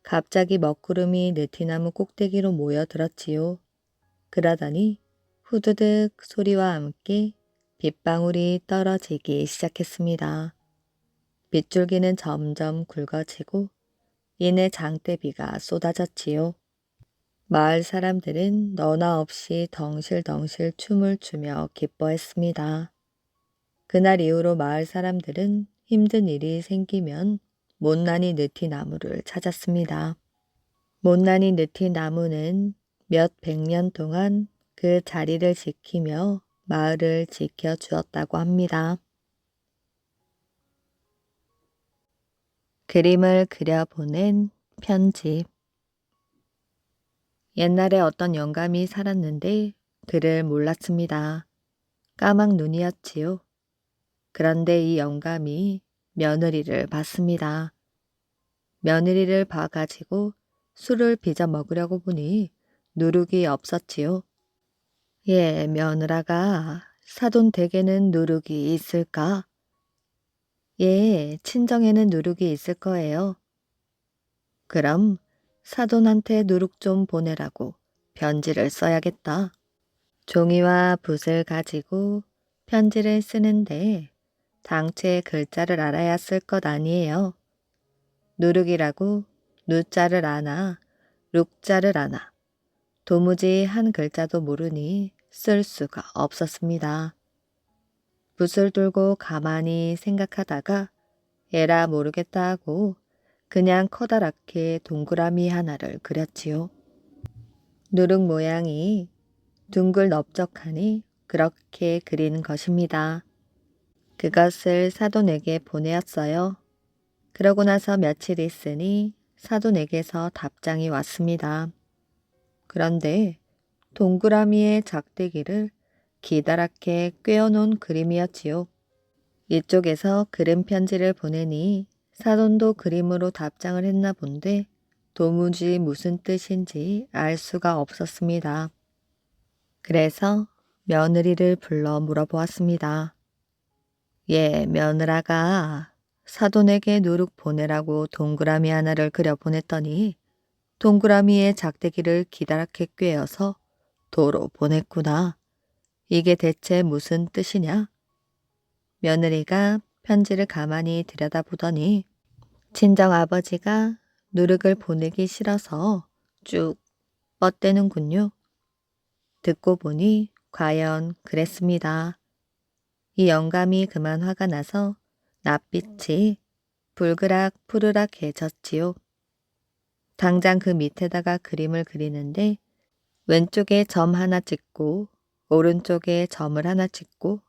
갑자기 먹구름이 느티나무 꼭대기로 모여들었지요. 그러더니 후두득 소리와 함께 빗방울이 떨어지기 시작했습니다. 빗줄기는 점점 굵어지고 이내 장대비가 쏟아졌지요. 마을 사람들은 너나 없이 덩실덩실 춤을 추며 기뻐했습니다. 그날 이후로 마을 사람들은 힘든 일이 생기면 못난이 느티나무를 찾았습니다. 못난이 느티나무는 몇 백 년 동안 그 자리를 지키며 마을을 지켜주었다고 합니다. 그림을 그려보낸 편집. 옛날에 어떤 영감이 살았는데 그를 몰랐습니다. 까막 눈이었지요. 그런데 이 영감이 며느리를 봤습니다. 며느리를 봐가지고 술을 빚어 먹으려고 보니 누룩이 없었지요. 예, 며느라가 사돈 댁에는 누룩이 있을까? 예, 친정에는 누룩이 있을 거예요. 그럼 사돈한테 누룩 좀 보내라고 편지를 써야겠다. 종이와 붓을 가지고 편지를 쓰는데 당최 글자를 알아야 쓸 것 아니에요. 누룩이라고 누자를 아나 룩자를 아나 도무지 한 글자도 모르니 쓸 수가 없었습니다. 붓을 들고 가만히 생각하다가 에라 모르겠다 하고 그냥 커다랗게 동그라미 하나를 그렸지요. 누룩 모양이 둥글 넓적하니 그렇게 그리는 것입니다. 그것을 사돈에게 보내었어요. 그러고 나서 며칠 있으니 사돈에게서 답장이 왔습니다. 그런데 동그라미의 작대기를 기다랗게 꿰어놓은 그림이었지요. 이쪽에서 그림 편지를 보내니 사돈도 그림으로 답장을 했나 본데 도무지 무슨 뜻인지 알 수가 없었습니다. 그래서 며느리를 불러 물어보았습니다. 예, 며느라가 사돈에게 누룩 보내라고 동그라미 하나를 그려 보냈더니 동그라미의 작대기를 기다랗게 꿰어서 도로 보냈구나. 이게 대체 무슨 뜻이냐? 며느리가 편지를 가만히 들여다보더니 친정아버지가 누룩을 보내기 싫어서 쭉 뻗대는군요. 듣고 보니 과연 그랬습니다. 이 영감이 그만 화가 나서 낯빛이 불그락 푸르락해졌지요. 당장 그 밑에다가 그림을 그리는데 왼쪽에 점 하나 찍고 오른쪽에 점을 하나 찍고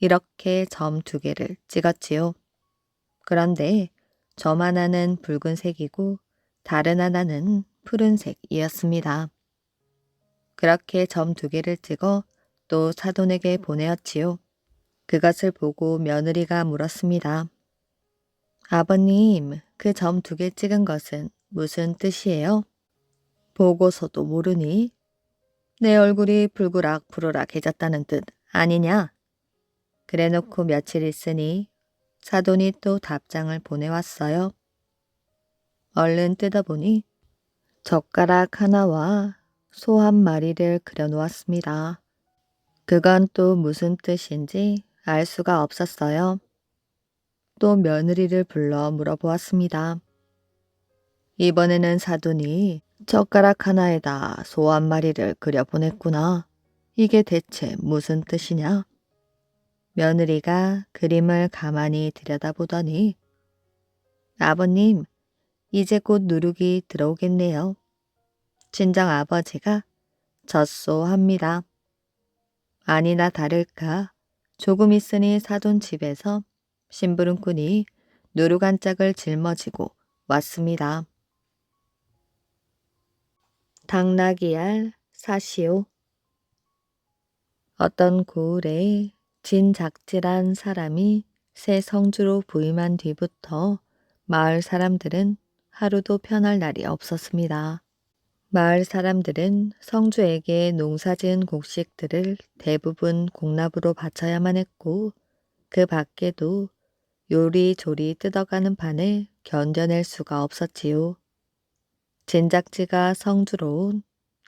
이렇게 점 두 개를 찍었지요. 그런데 점 하나는 붉은색이고 다른 하나는 푸른색이었습니다. 그렇게 점 두 개를 찍어 또 사돈에게 보내었지요. 그것을 보고 며느리가 물었습니다. 아버님, 그 점 두 개 찍은 것은 무슨 뜻이에요? 보고서도 모르니? 내 얼굴이 불그락 푸르락해졌다는 뜻 아니냐? 그래놓고 며칠 있으니 사돈이 또 답장을 보내왔어요. 얼른 뜯어보니 젓가락 하나와 소 한 마리를 그려놓았습니다. 그건 또 무슨 뜻인지 알 수가 없었어요. 또 며느리를 불러 물어보았습니다. 이번에는 사돈이 젓가락 하나에다 소 한 마리를 그려보냈구나. 이게 대체 무슨 뜻이냐? 며느리가 그림을 가만히 들여다보더니 아버님, 이제 곧 누룩이 들어오겠네요. 친정 아버지가 젖소합니다. 아니나 다를까 조금 있으니 사돈 집에서 심부름꾼이 누룩 한 짝을 짊어지고 왔습니다. 당나귀알 사시오. 어떤 고을에 진작질한 사람이 새 성주로 부임한 뒤부터 마을 사람들은 하루도 편할 날이 없었습니다. 마을 사람들은 성주에게 농사지은 곡식들을 대부분 공납으로 바쳐야만 했고 그 밖에도 요리조리 뜯어가는 판을 견뎌낼 수가 없었지요. 진작지가 성주로 온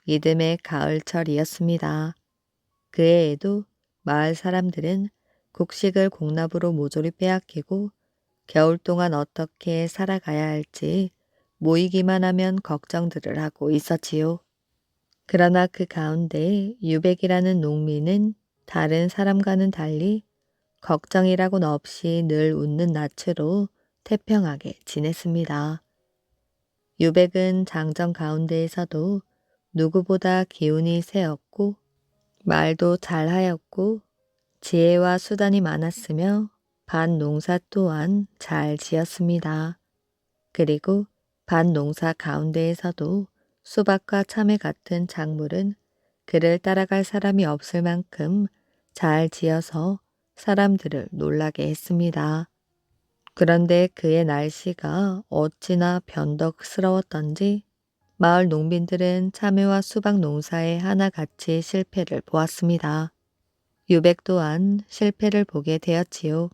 이듬해 가을철이었습니다. 그 해에도 마을 사람들은 곡식을 공납으로 모조리 빼앗기고 겨울 동안 어떻게 살아가야 할지 모이기만 하면 걱정들을 하고 있었지요. 그러나 그 가운데 유백이라는 농민은 다른 사람과는 달리 걱정이라고는 없이 늘 웃는 낯으로 태평하게 지냈습니다. 유백은 장정 가운데에서도 누구보다 기운이 세었고 말도 잘하였고 지혜와 수단이 많았으며 밭농사 또한 잘 지었습니다. 그리고 밭농사 가운데에서도 수박과 참외 같은 작물은 그를 따라갈 사람이 없을 만큼 잘 지어서 사람들을 놀라게 했습니다. 그런데 그의 날씨가 어찌나 변덕스러웠던지 마을 농민들은 참외와 수박 농사에 하나같이 실패를 보았습니다. 유백 또한 실패를 보게 되었지요.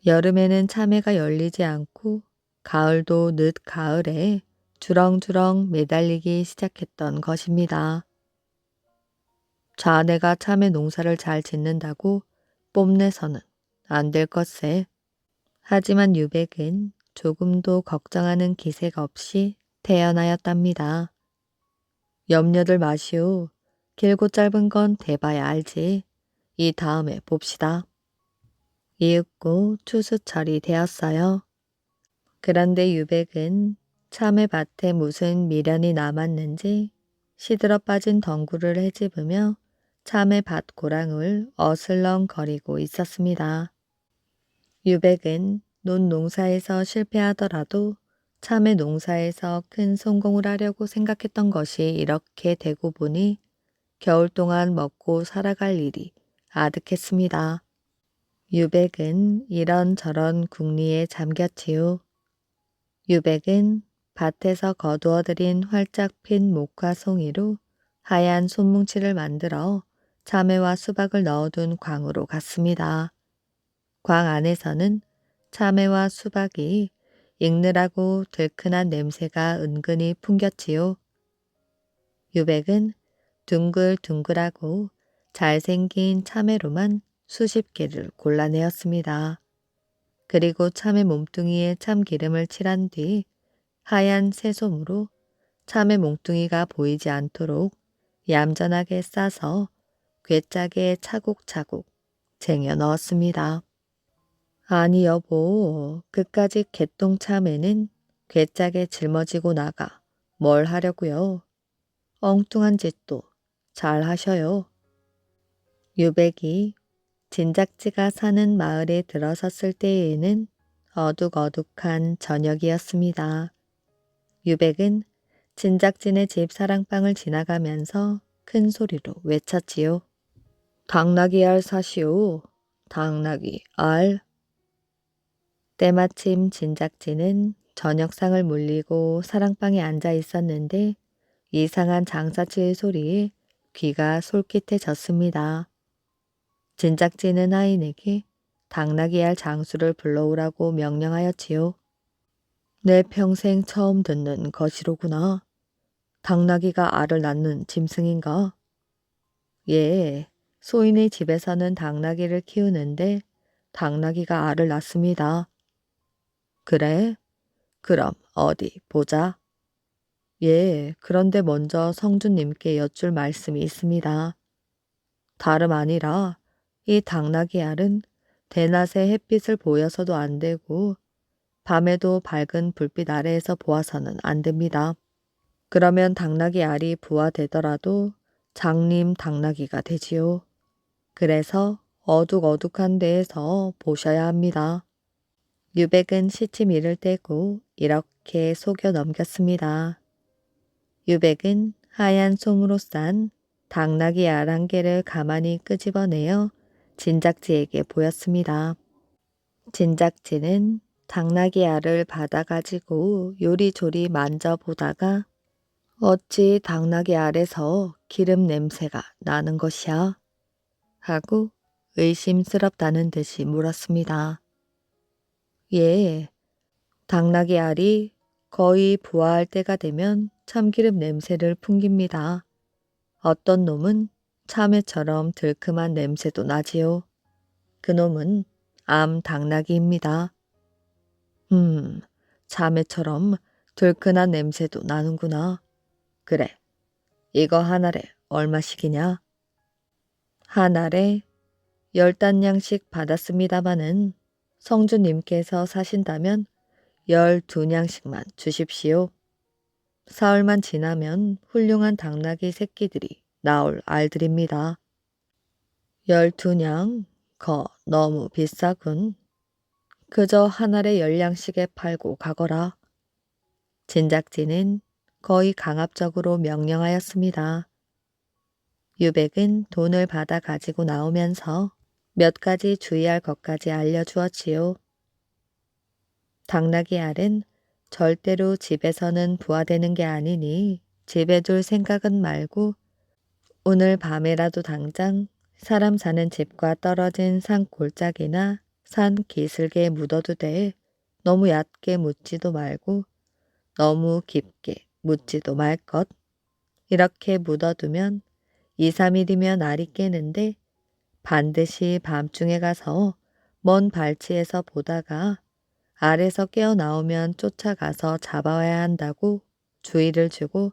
여름에는 참외가 열리지 않고 가을도 늦 가을에 주렁주렁 매달리기 시작했던 것입니다. 자네가 참외 농사를 잘 짓는다고 뽐내서는 안 될 것세. 하지만 유백은 조금도 걱정하는 기색 없이 태어나였답니다. 염려들 마시오. 길고 짧은 건 대봐야 알지. 이 다음에 봅시다. 이윽고 추수철이 되었어요. 그런데 유백은 참외밭에 무슨 미련이 남았는지 시들어 빠진 덩굴을 헤집으며 참외밭 고랑을 어슬렁거리고 있었습니다. 유백은 논 농사에서 실패하더라도 참외 농사에서 큰 성공을 하려고 생각했던 것이 이렇게 되고 보니 겨울 동안 먹고 살아갈 일이 아득했습니다. 유백은 이런저런 궁리에 잠겼지요. 유백은 밭에서 거두어들인 활짝 핀 목화송이로 하얀 손뭉치를 만들어 참외와 수박을 넣어둔 광으로 갔습니다. 광 안에서는 참외와 수박이 익느라고 들큰한 냄새가 은근히 풍겼지요. 유백은 둥글둥글하고 잘생긴 참외로만 수십 개를 골라내었습니다. 그리고 참외 몸뚱이에 참기름을 칠한 뒤 하얀 새솜으로 참외 몽뚱이가 보이지 않도록 얌전하게 싸서 괴짝에 차곡차곡 쟁여 넣었습니다. 아니 여보, 그까짓 개똥 참외는 괴짝에 짊어지고 나가 뭘 하려고요? 엉뚱한 짓도 잘 하셔요. 유백이 진작지가 사는 마을에 들어섰을 때에는 어둑어둑한 저녁이었습니다. 유백은 진작진의 집 사랑방을 지나가면서 큰 소리로 외쳤지요. 당나귀 알 사시오. 당나귀 알. 때마침 진작진은 저녁상을 물리고 사랑방에 앉아 있었는데 이상한 장사칠 소리에 귀가 솔깃해졌습니다. 진작지는 하인에게 당나귀 알 장수를 불러오라고 명령하였지요. 내 평생 처음 듣는 것이로구나. 당나귀가 알을 낳는 짐승인가? 예, 소인의 집에서는 당나귀를 키우는데 당나귀가 알을 낳습니다. 그래? 그럼 어디 보자. 예, 그런데 먼저 성주님께 여쭐 말씀이 있습니다. 다름 아니라 이 당나귀 알은 대낮에 햇빛을 보여서도 안 되고 밤에도 밝은 불빛 아래에서 보아서는 안 됩니다. 그러면 당나귀 알이 부화되더라도 장님 당나귀가 되지요. 그래서 어둑어둑한 데에서 보셔야 합니다. 유백은 시치미를 떼고 이렇게 속여 넘겼습니다. 유백은 하얀 솜으로 싼 당나귀 알 한 개를 가만히 끄집어내어 진작지에게 보였습니다. 진작지는 당나귀 알을 받아가지고 요리조리 만져보다가 어찌 당나귀 알에서 기름 냄새가 나는 것이야? 하고 의심스럽다는 듯이 물었습니다. 예, 당나귀 알이 거의 부화할 때가 되면 참기름 냄새를 풍깁니다. 어떤 놈은 참외처럼 들큼한 냄새도 나지요. 그놈은 암 당나귀입니다. 참외처럼 들큰한 냄새도 나는구나. 그래, 이거 한 알에 얼마씩이냐? 한 알에 10단냥씩 받았습니다마는 성주님께서 사신다면 12냥씩만 주십시오. 사흘만 지나면 훌륭한 당나귀 새끼들이 나올 알들입니다. 12냥? 너무 비싸군. 그저 한 알에 10냥씩에 팔고 가거라. 진작지는 거의 강압적으로 명령하였습니다. 유백은 돈을 받아 가지고 나오면서 몇 가지 주의할 것까지 알려주었지요. 당나귀 알은 절대로 집에서는 부화되는 게 아니니 집에 둘 생각은 말고 오늘 밤에라도 당장 사람 사는 집과 떨어진 산 골짜기나 산 기슭에 묻어도 돼. 너무 얕게 묻지도 말고 너무 깊게 묻지도 말 것. 이렇게 묻어두면 2, 3일이면 알이 깨는데 반드시 밤중에 가서 먼 발치에서 보다가 알에서 깨어나오면 쫓아가서 잡아와야 한다고 주의를 주고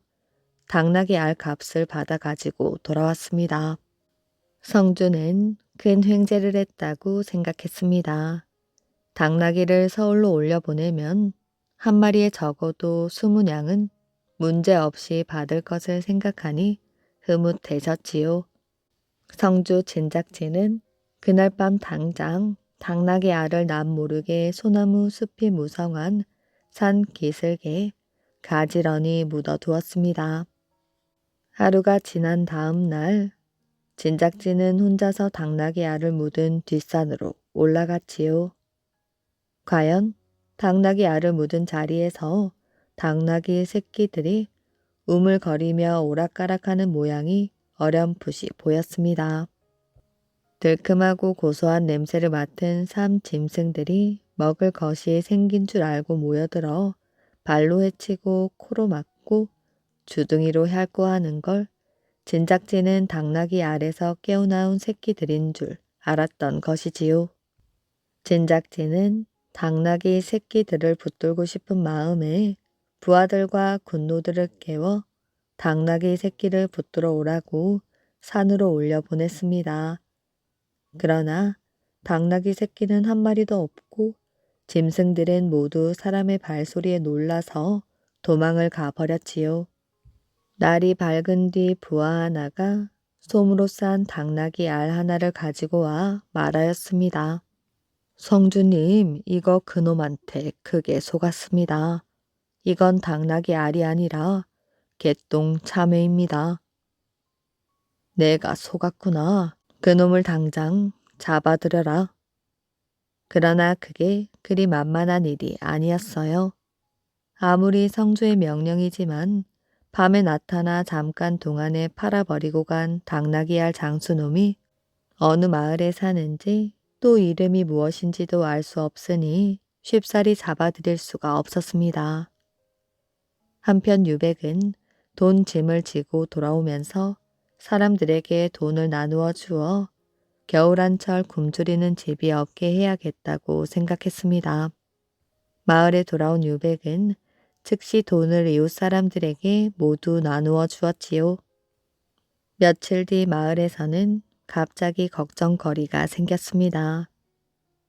당나귀 알 값을 받아 가지고 돌아왔습니다. 성주는 큰 횡재를 했다고 생각했습니다. 당나귀를 서울로 올려보내면 한 마리에 적어도 20냥은 문제없이 받을 것을 생각하니 흐뭇해졌지요. 성주 진작지는 그날 밤 당장 당나귀 알을 남모르게 소나무 숲이 무성한 산 기슭에 가지런히 묻어두었습니다. 하루가 지난 다음 날 진작지는 혼자서 당나귀 알을 묻은 뒷산으로 올라갔지요. 과연 당나귀 알을 묻은 자리에서 당나귀 새끼들이 우물거리며 오락가락하는 모양이 어렴풋이 보였습니다. 들큼하고 고소한 냄새를 맡은 삼 짐승들이 먹을 것이 생긴 줄 알고 모여들어 발로 헤치고 코로 막고 주둥이로 핥고하는 걸 진작지는 당나귀 알에서 깨어나온 새끼들인 줄 알았던 것이지요. 진작지는 당나귀 새끼들을 붙들고 싶은 마음에 부하들과 군노들을 깨워 당나귀 새끼를 붙들어 오라고 산으로 올려보냈습니다. 그러나 당나귀 새끼는 한 마리도 없고 짐승들은 모두 사람의 발소리에 놀라서 도망을 가버렸지요. 날이 밝은 뒤 부하 하나가 솜으로 싼 당나귀 알 하나를 가지고 와 말하였습니다. 성주님, 이거 그놈한테 크게 속았습니다. 이건 당나귀 알이 아니라 개똥 참외입니다. 내가 속았구나. 그놈을 당장 잡아들여라. 그러나 그게 그리 만만한 일이 아니었어요. 아무리 성주의 명령이지만 밤에 나타나 잠깐 동안에 팔아버리고 간 당나귀 알 장수놈이 어느 마을에 사는지 또 이름이 무엇인지도 알 수 없으니 쉽사리 잡아들일 수가 없었습니다. 한편 유백은 돈 짐을 지고 돌아오면서 사람들에게 돈을 나누어 주어 겨울한철 굶주리는 집이 없게 해야겠다고 생각했습니다. 마을에 돌아온 유백은 즉시 돈을 이웃 사람들에게 모두 나누어 주었지요. 며칠 뒤 마을에서는 갑자기 걱정거리가 생겼습니다.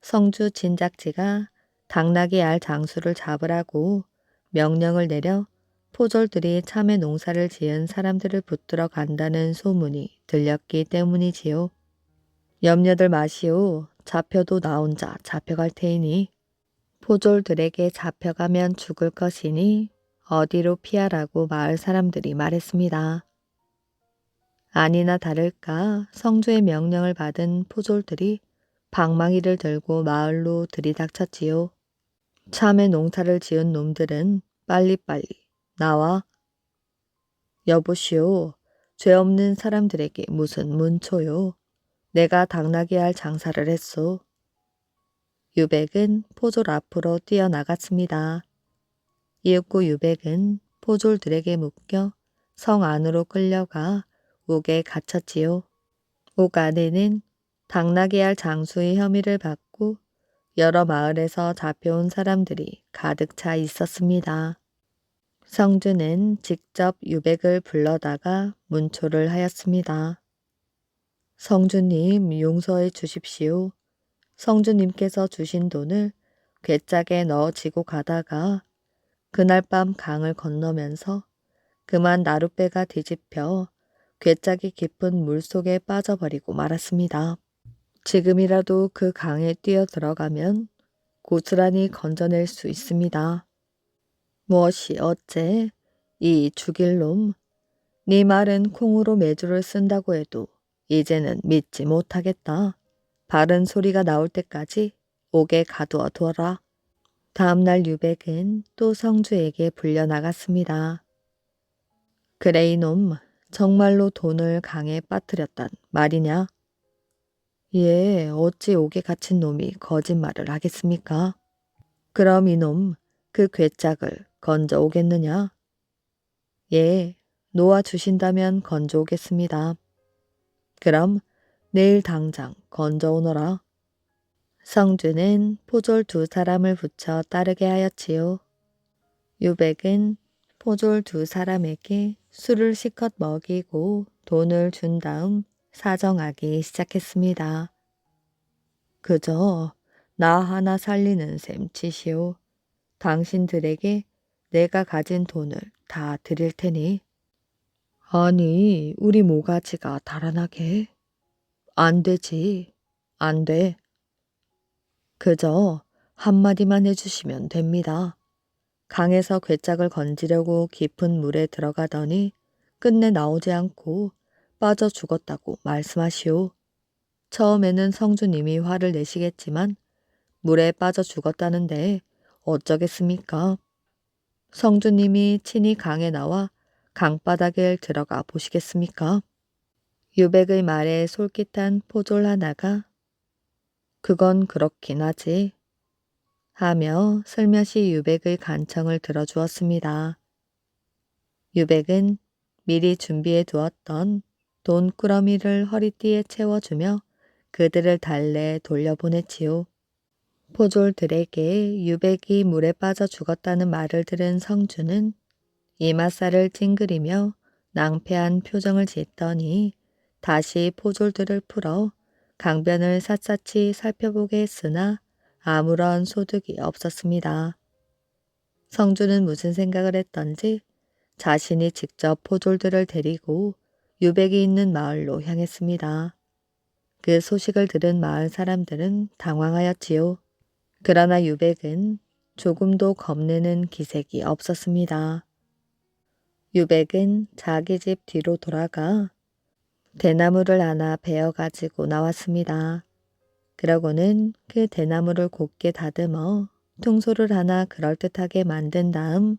성주 진작지가 당나귀 알 장수를 잡으라고 명령을 내려 포졸들이 참외 농사를 지은 사람들을 붙들어 간다는 소문이 들렸기 때문이지요. 염려들 마시오. 잡혀도 나 혼자 잡혀갈 테이니 포졸들에게 잡혀가면 죽을 것이니 어디로 피하라고 마을 사람들이 말했습니다. 아니나 다를까 성주의 명령을 받은 포졸들이 방망이를 들고 마을로 들이닥쳤지요. 참외 농사를 지은 놈들은 빨리빨리 나와. 여보시오. 죄 없는 사람들에게 무슨 문초요. 내가 당나귀 알 장사를 했소. 유백은 포졸 앞으로 뛰어나갔습니다. 이윽고 유백은 포졸들에게 묶여 성 안으로 끌려가 옥에 갇혔지요. 옥 안에는 당나귀 알 장수의 혐의를 받고 여러 마을에서 잡혀온 사람들이 가득 차 있었습니다. 성주는 직접 유백을 불러다가 문초를 하였습니다. 성주님 용서해 주십시오. 성주님께서 주신 돈을 괴짝에 넣어지고 가다가 그날 밤 강을 건너면서 그만 나룻배가 뒤집혀 괴짝이 깊은 물속에 빠져버리고 말았습니다. 지금이라도 그 강에 뛰어 들어가면 고스란히 건져낼 수 있습니다. 무엇이 어째? 이 죽일 놈. 네 말은 콩으로 메주를 쓴다고 해도 이제는 믿지 못하겠다. 바른 소리가 나올 때까지 옥에 가두어 두어라. 다음날 유백은 또 성주에게 불려나갔습니다. 그래 이놈, 정말로 돈을 강에 빠뜨렸단 말이냐? 예, 어찌 옥에 갇힌 놈이 거짓말을 하겠습니까? 그럼 이놈, 그 괴짝을 건져 오겠느냐? 예, 놓아주신다면 건져 오겠습니다. 그럼 내일 당장 건져 오너라. 성주는 포졸 2사람을 붙여 따르게 하였지요. 유백은 포졸 2사람에게 술을 실컷 먹이고 돈을 준 다음 사정하기 시작했습니다. 그저 나 하나 살리는 셈치시오. 당신들에게 내가 가진 돈을 다 드릴 테니. 아니, 우리 모가지가 달아나게. 안 되지. 안 돼. 그저 한마디만 해주시면 됩니다. 강에서 괴짝을 건지려고 깊은 물에 들어가더니 끝내 나오지 않고 빠져 죽었다고 말씀하시오. 처음에는 성주님이 화를 내시겠지만 물에 빠져 죽었다는데 어쩌겠습니까? 성주님이 친히 강에 나와 강바닥에 들어가 보시겠습니까? 유백의 말에 솔깃한 포졸 하나가 그건 그렇긴 하지 하며 슬며시 유백의 간청을 들어주었습니다. 유백은 미리 준비해 두었던 돈꾸러미를 허리띠에 채워주며 그들을 달래 돌려보냈지요. 포졸들에게 유백이 물에 빠져 죽었다는 말을 들은 성주는 이맛살을 찡그리며 낭패한 표정을 짓더니 다시 포졸들을 풀어 강변을 샅샅이 살펴보게 했으나 아무런 소득이 없었습니다. 성주는 무슨 생각을 했던지 자신이 직접 포졸들을 데리고 유백이 있는 마을로 향했습니다. 그 소식을 들은 마을 사람들은 당황하였지요. 그러나 유백은 조금도 겁내는 기색이 없었습니다. 유백은 자기 집 뒤로 돌아가 대나무를 하나 베어 가지고 나왔습니다. 그러고는 그 대나무를 곱게 다듬어 퉁소를 하나 그럴듯하게 만든 다음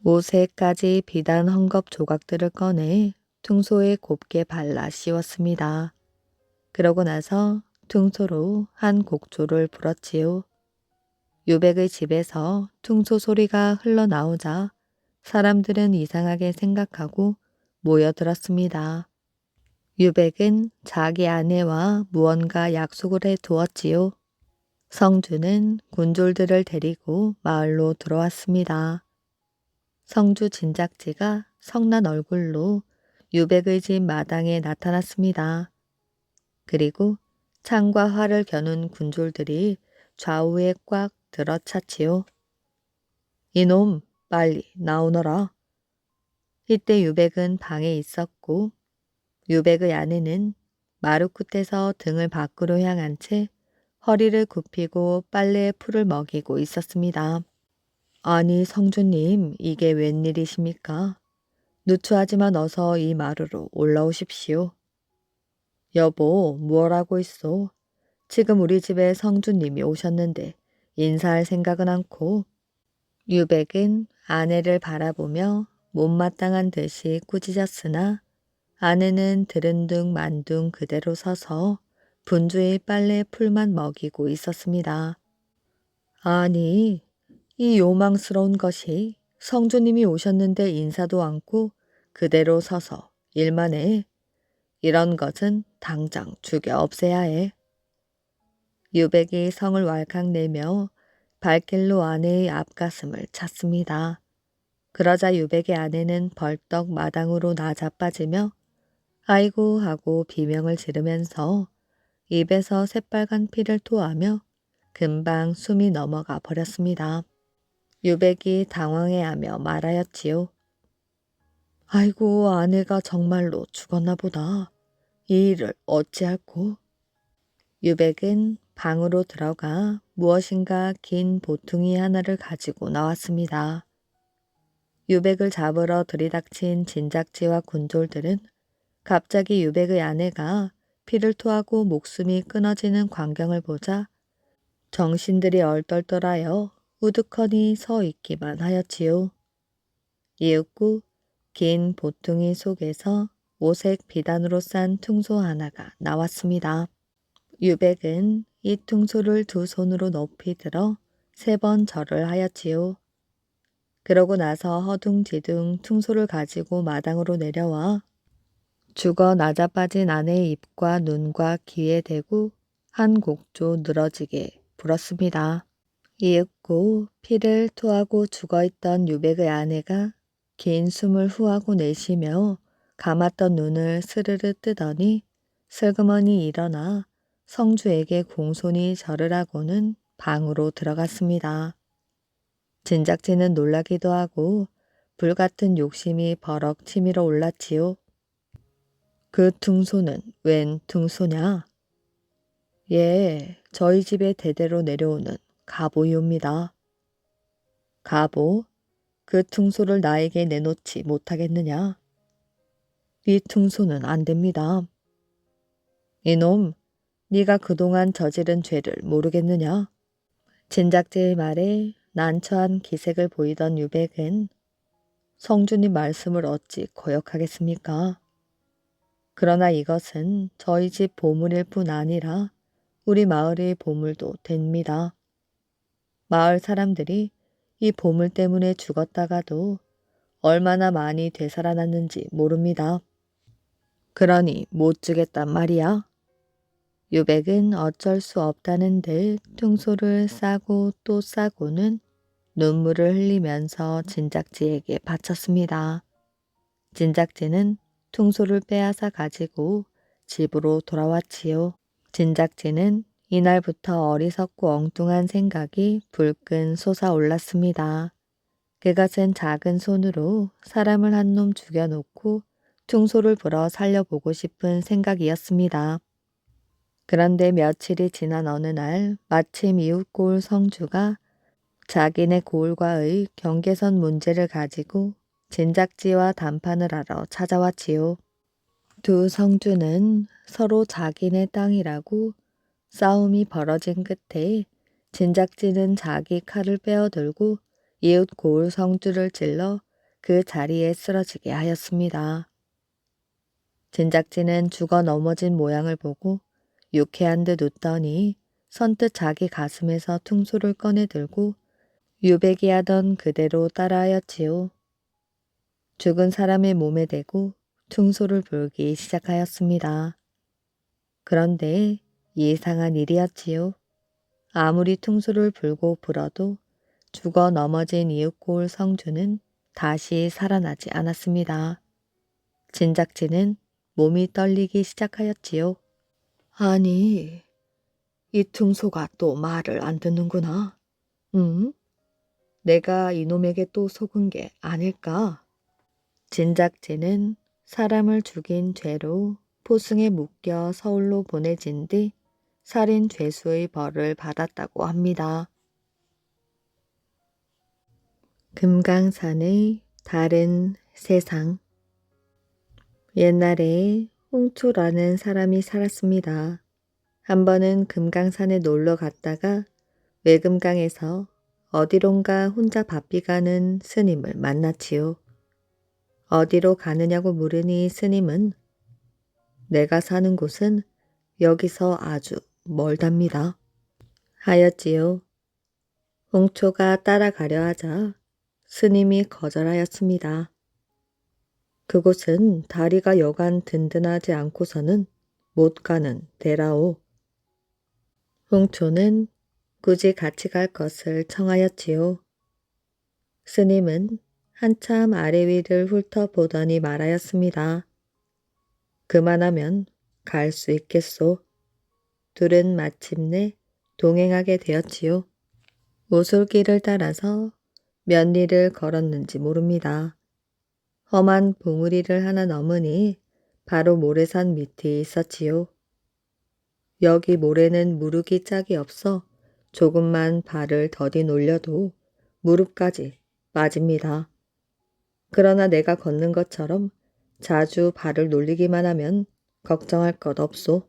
5세까지 비단 헝겊 조각들을 꺼내 퉁소에 곱게 발라 씌웠습니다. 그러고 나서 퉁소로 한 곡조를 불었지요. 유백의 집에서 퉁소 소리가 흘러나오자 사람들은 이상하게 생각하고 모여들었습니다. 유백은 자기 아내와 무언가 약속을 해 두었지요. 성주는 군졸들을 데리고 마을로 들어왔습니다. 성주 진작지가 성난 얼굴로 유백의 집 마당에 나타났습니다. 그리고 창과 활을 겨눈 군졸들이 좌우에 꽉 들어찼지요. 이놈 빨리 나오너라. 이때 유백은 방에 있었고 유백의 아내는 마루 끝에서 등을 밖으로 향한 채 허리를 굽히고 빨래에 풀을 먹이고 있었습니다. 아니 성주님 이게 웬일이십니까? 누추하지만 어서 이 마루로 올라오십시오. 여보 뭐라고 있어? 지금 우리 집에 성주님이 오셨는데 인사할 생각은 않고. 유백은 아내를 바라보며 못마땅한 듯이 꾸짖었으나 아내는 들은둥 만둥 그대로 서서 분주히 빨래 풀만 먹이고 있었습니다. 아니, 이 요망스러운 것이 성주님이 오셨는데 인사도 않고 그대로 서서 일만 해. 이런 것은 당장 죽여 없애야 해. 유백이 성을 왈칵 내며 발길로 아내의 앞가슴을 찼습니다. 그러자 유백의 아내는 벌떡 마당으로 나자빠지며 아이고 하고 비명을 지르면서 입에서 새빨간 피를 토하며 금방 숨이 넘어가 버렸습니다. 유백이 당황해하며 말하였지요. 아이고 아내가 정말로 죽었나 보다. 이 일을 어찌할꼬? 유백은 방으로 들어가 무엇인가 긴 보퉁이 하나를 가지고 나왔습니다. 유백을 잡으러 들이닥친 진작지와 군졸들은 갑자기 유백의 아내가 피를 토하고 목숨이 끊어지는 광경을 보자 정신들이 얼떨떨하여 우두커니 서 있기만 하였지요. 이윽고 긴 보퉁이 속에서 오색 비단으로 싼 퉁소 하나가 나왔습니다. 유백은 이 퉁소를 두 손으로 높이 들어 3번 절을 하였지요. 그러고 나서 허둥지둥 퉁소를 가지고 마당으로 내려와 죽어 나자빠진 아내의 입과 눈과 귀에 대고 한 곡조 늘어지게 불었습니다. 이윽고 피를 토하고 죽어있던 유백의 아내가 긴 숨을 후하고 내쉬며 감았던 눈을 스르르 뜨더니 슬그머니 일어나 성주에게 공손히 절을 하고는 방으로 들어갔습니다. 진작지는 놀라기도 하고 불같은 욕심이 버럭 치밀어 올랐지요. 그 퉁소는 웬 퉁소냐? 예, 저희 집에 대대로 내려오는 가보이옵니다. 가보? 그 퉁소를 나에게 내놓지 못하겠느냐? 이 퉁소는 안 됩니다. 이놈, 네가 그동안 저지른 죄를 모르겠느냐? 진작지의 말에 난처한 기색을 보이던 유백은 성주님 말씀을 어찌 거역하겠습니까? 그러나 이것은 저희 집 보물일 뿐 아니라 우리 마을의 보물도 됩니다. 마을 사람들이 이 보물 때문에 죽었다가도 얼마나 많이 되살아났는지 모릅니다. 그러니 못 주겠단 말이야. 유백은 어쩔 수 없다는 듯 퉁소를 싸고 또 싸고는 눈물을 흘리면서 진작지에게 바쳤습니다. 진작지는 퉁소를 빼앗아 가지고 집으로 돌아왔지요. 진작지는 이날부터 어리석고 엉뚱한 생각이 불끈 솟아올랐습니다. 그것은 작은 손으로 사람을 한 놈 죽여놓고 퉁소를 불어 살려보고 싶은 생각이었습니다. 그런데 며칠이 지난 어느 날 마침 이웃 고을 성주가 자기네 고을과의 경계선 문제를 가지고 진작지와 담판을 하러 찾아왔지요. 두 성주는 서로 자기네 땅이라고 싸움이 벌어진 끝에 진작지는 자기 칼을 빼어들고 이웃 고을 성주를 찔러 그 자리에 쓰러지게 하였습니다. 진작지는 죽어 넘어진 모양을 보고 유쾌한 듯 웃더니 선뜻 자기 가슴에서 퉁소를 꺼내 들고 유백이 하던 그대로 따라하였지요. 죽은 사람의 몸에 대고 퉁소를 불기 시작하였습니다. 그런데 이상한 일이었지요. 아무리 퉁소를 불고 불어도 죽어 넘어진 이윽고을 성주는 다시 살아나지 않았습니다. 진작지는 몸이 떨리기 시작하였지요. 아니, 이 퉁소가 또 말을 안 듣는구나. 내가 이놈에게 또 속은 게 아닐까? 진작지는 사람을 죽인 죄로 포승에 묶여 서울로 보내진 뒤 살인 죄수의 벌을 받았다고 합니다. 금강산의 다른 세상. 옛날에 홍초라는 사람이 살았습니다. 한 번은 금강산에 놀러 갔다가 외금강에서 어디론가 혼자 바삐 가는 스님을 만났지요. 어디로 가느냐고 물으니 스님은 내가 사는 곳은 여기서 아주 멀답니다. 하였지요. 홍초가 따라가려 하자 스님이 거절하였습니다. 그곳은 다리가 여간 든든하지 않고서는 못 가는 데라오. 홍초는 굳이 같이 갈 것을 청하였지요. 스님은 한참 아래 위를 훑어보더니 말하였습니다. 그만하면 갈 수 있겠소. 둘은 마침내 동행하게 되었지요. 오솔길을 따라서 몇 리를 걸었는지 모릅니다. 험한 봉우리를 하나 넘으니 바로 모래산 밑이 있었지요. 여기 모래는 무르기 짝이 없어 조금만 발을 더디 놀려도 무릎까지 빠집니다. 그러나 내가 걷는 것처럼 자주 발을 놀리기만 하면 걱정할 것 없소.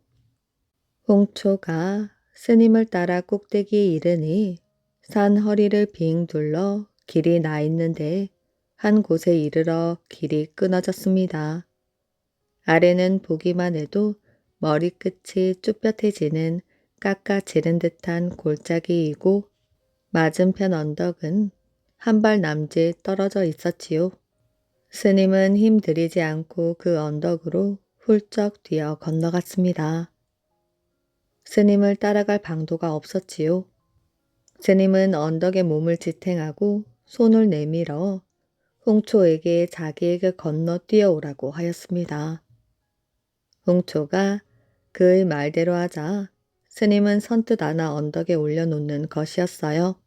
홍초가 스님을 따라 꼭대기에 이르니 산 허리를 빙 둘러 길이 나 있는데 한 곳에 이르러 길이 끊어졌습니다. 아래는 보기만 해도 머리끝이 쭈뼛해지는 깎아지른 듯한 골짜기이고 맞은편 언덕은 한 발 남짓 떨어져 있었지요. 스님은 힘들이지 않고 그 언덕으로 훌쩍 뛰어 건너갔습니다. 스님을 따라갈 방도가 없었지요. 스님은 언덕에 몸을 지탱하고 손을 내밀어 홍초에게 자기에게 건너 뛰어오라고 하였습니다. 홍초가 그의 말대로 하자 스님은 선뜻 안아 언덕에 올려놓는 것이었어요.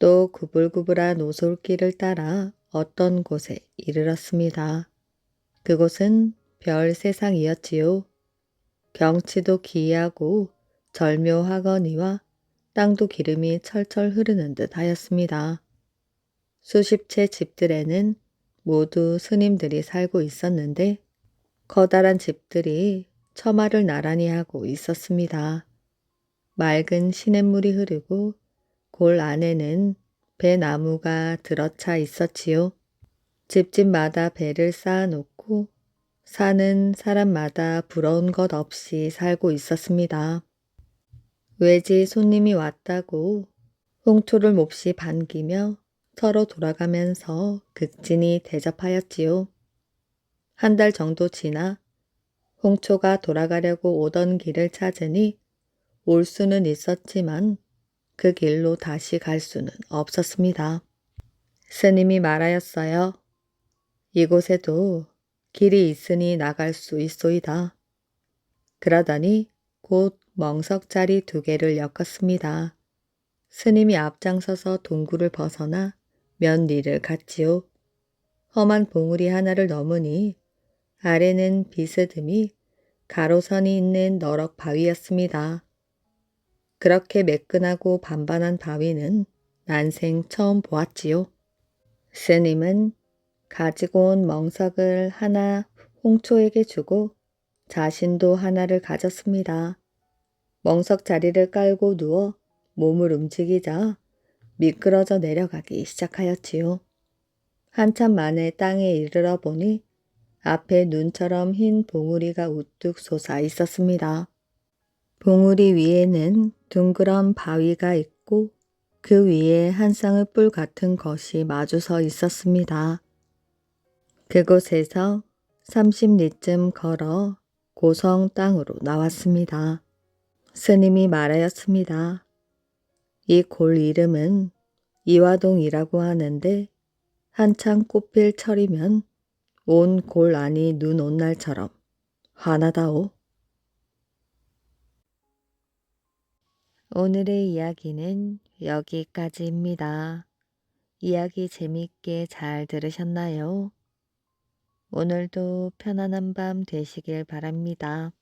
또 구불구불한 오솔길을 따라 어떤 곳에 이르렀습니다. 그곳은 별 세상이었지요. 경치도 기이하고 절묘하거니와 땅도 기름이 철철 흐르는 듯 하였습니다. 수십 채 집들에는 모두 스님들이 살고 있었는데 커다란 집들이 처마를 나란히 하고 있었습니다. 맑은 시냇물이 흐르고 골 안에는 배나무가 들어차 있었지요. 집집마다 배를 쌓아놓고 사는 사람마다 부러운 것 없이 살고 있었습니다. 외지 손님이 왔다고 홍초를 몹시 반기며 서로 돌아가면서 극진히 대접하였지요. 한 달 정도 지나 홍초가 돌아가려고 오던 길을 찾으니 올 수는 있었지만 그 길로 다시 갈 수는 없었습니다. 스님이 말하였어요. 이곳에도 길이 있으니 나갈 수 있소이다. 그러더니 곧 멍석자리 2개를 엮었습니다. 스님이 앞장서서 동굴을 벗어나 몇 리를 갔지요. 험한 봉우리 하나를 넘으니 아래는 비스듬히 가로선이 있는 너럭 바위였습니다. 그렇게 매끈하고 반반한 바위는 난생 처음 보았지요. 스님은 가지고 온 멍석을 하나 홍초에게 주고 자신도 하나를 가졌습니다. 멍석 자리를 깔고 누워 몸을 움직이자 미끄러져 내려가기 시작하였지요. 한참 만에 땅에 이르러 보니 앞에 눈처럼 흰 봉우리가 우뚝 솟아 있었습니다. 봉우리 위에는 둥그런 바위가 있고 그 위에 한 쌍의 뿔 같은 것이 마주서 있었습니다. 그곳에서 30리쯤 걸어 고성 땅으로 나왔습니다. 스님이 말하였습니다. 이 골 이름은 이화동이라고 하는데 한창 꽃필 철이면 온 골 안이 눈 온 날처럼 환하다오. 오늘의 이야기는 여기까지입니다. 이야기 재밌게 잘 들으셨나요? 오늘도 편안한 밤 되시길 바랍니다.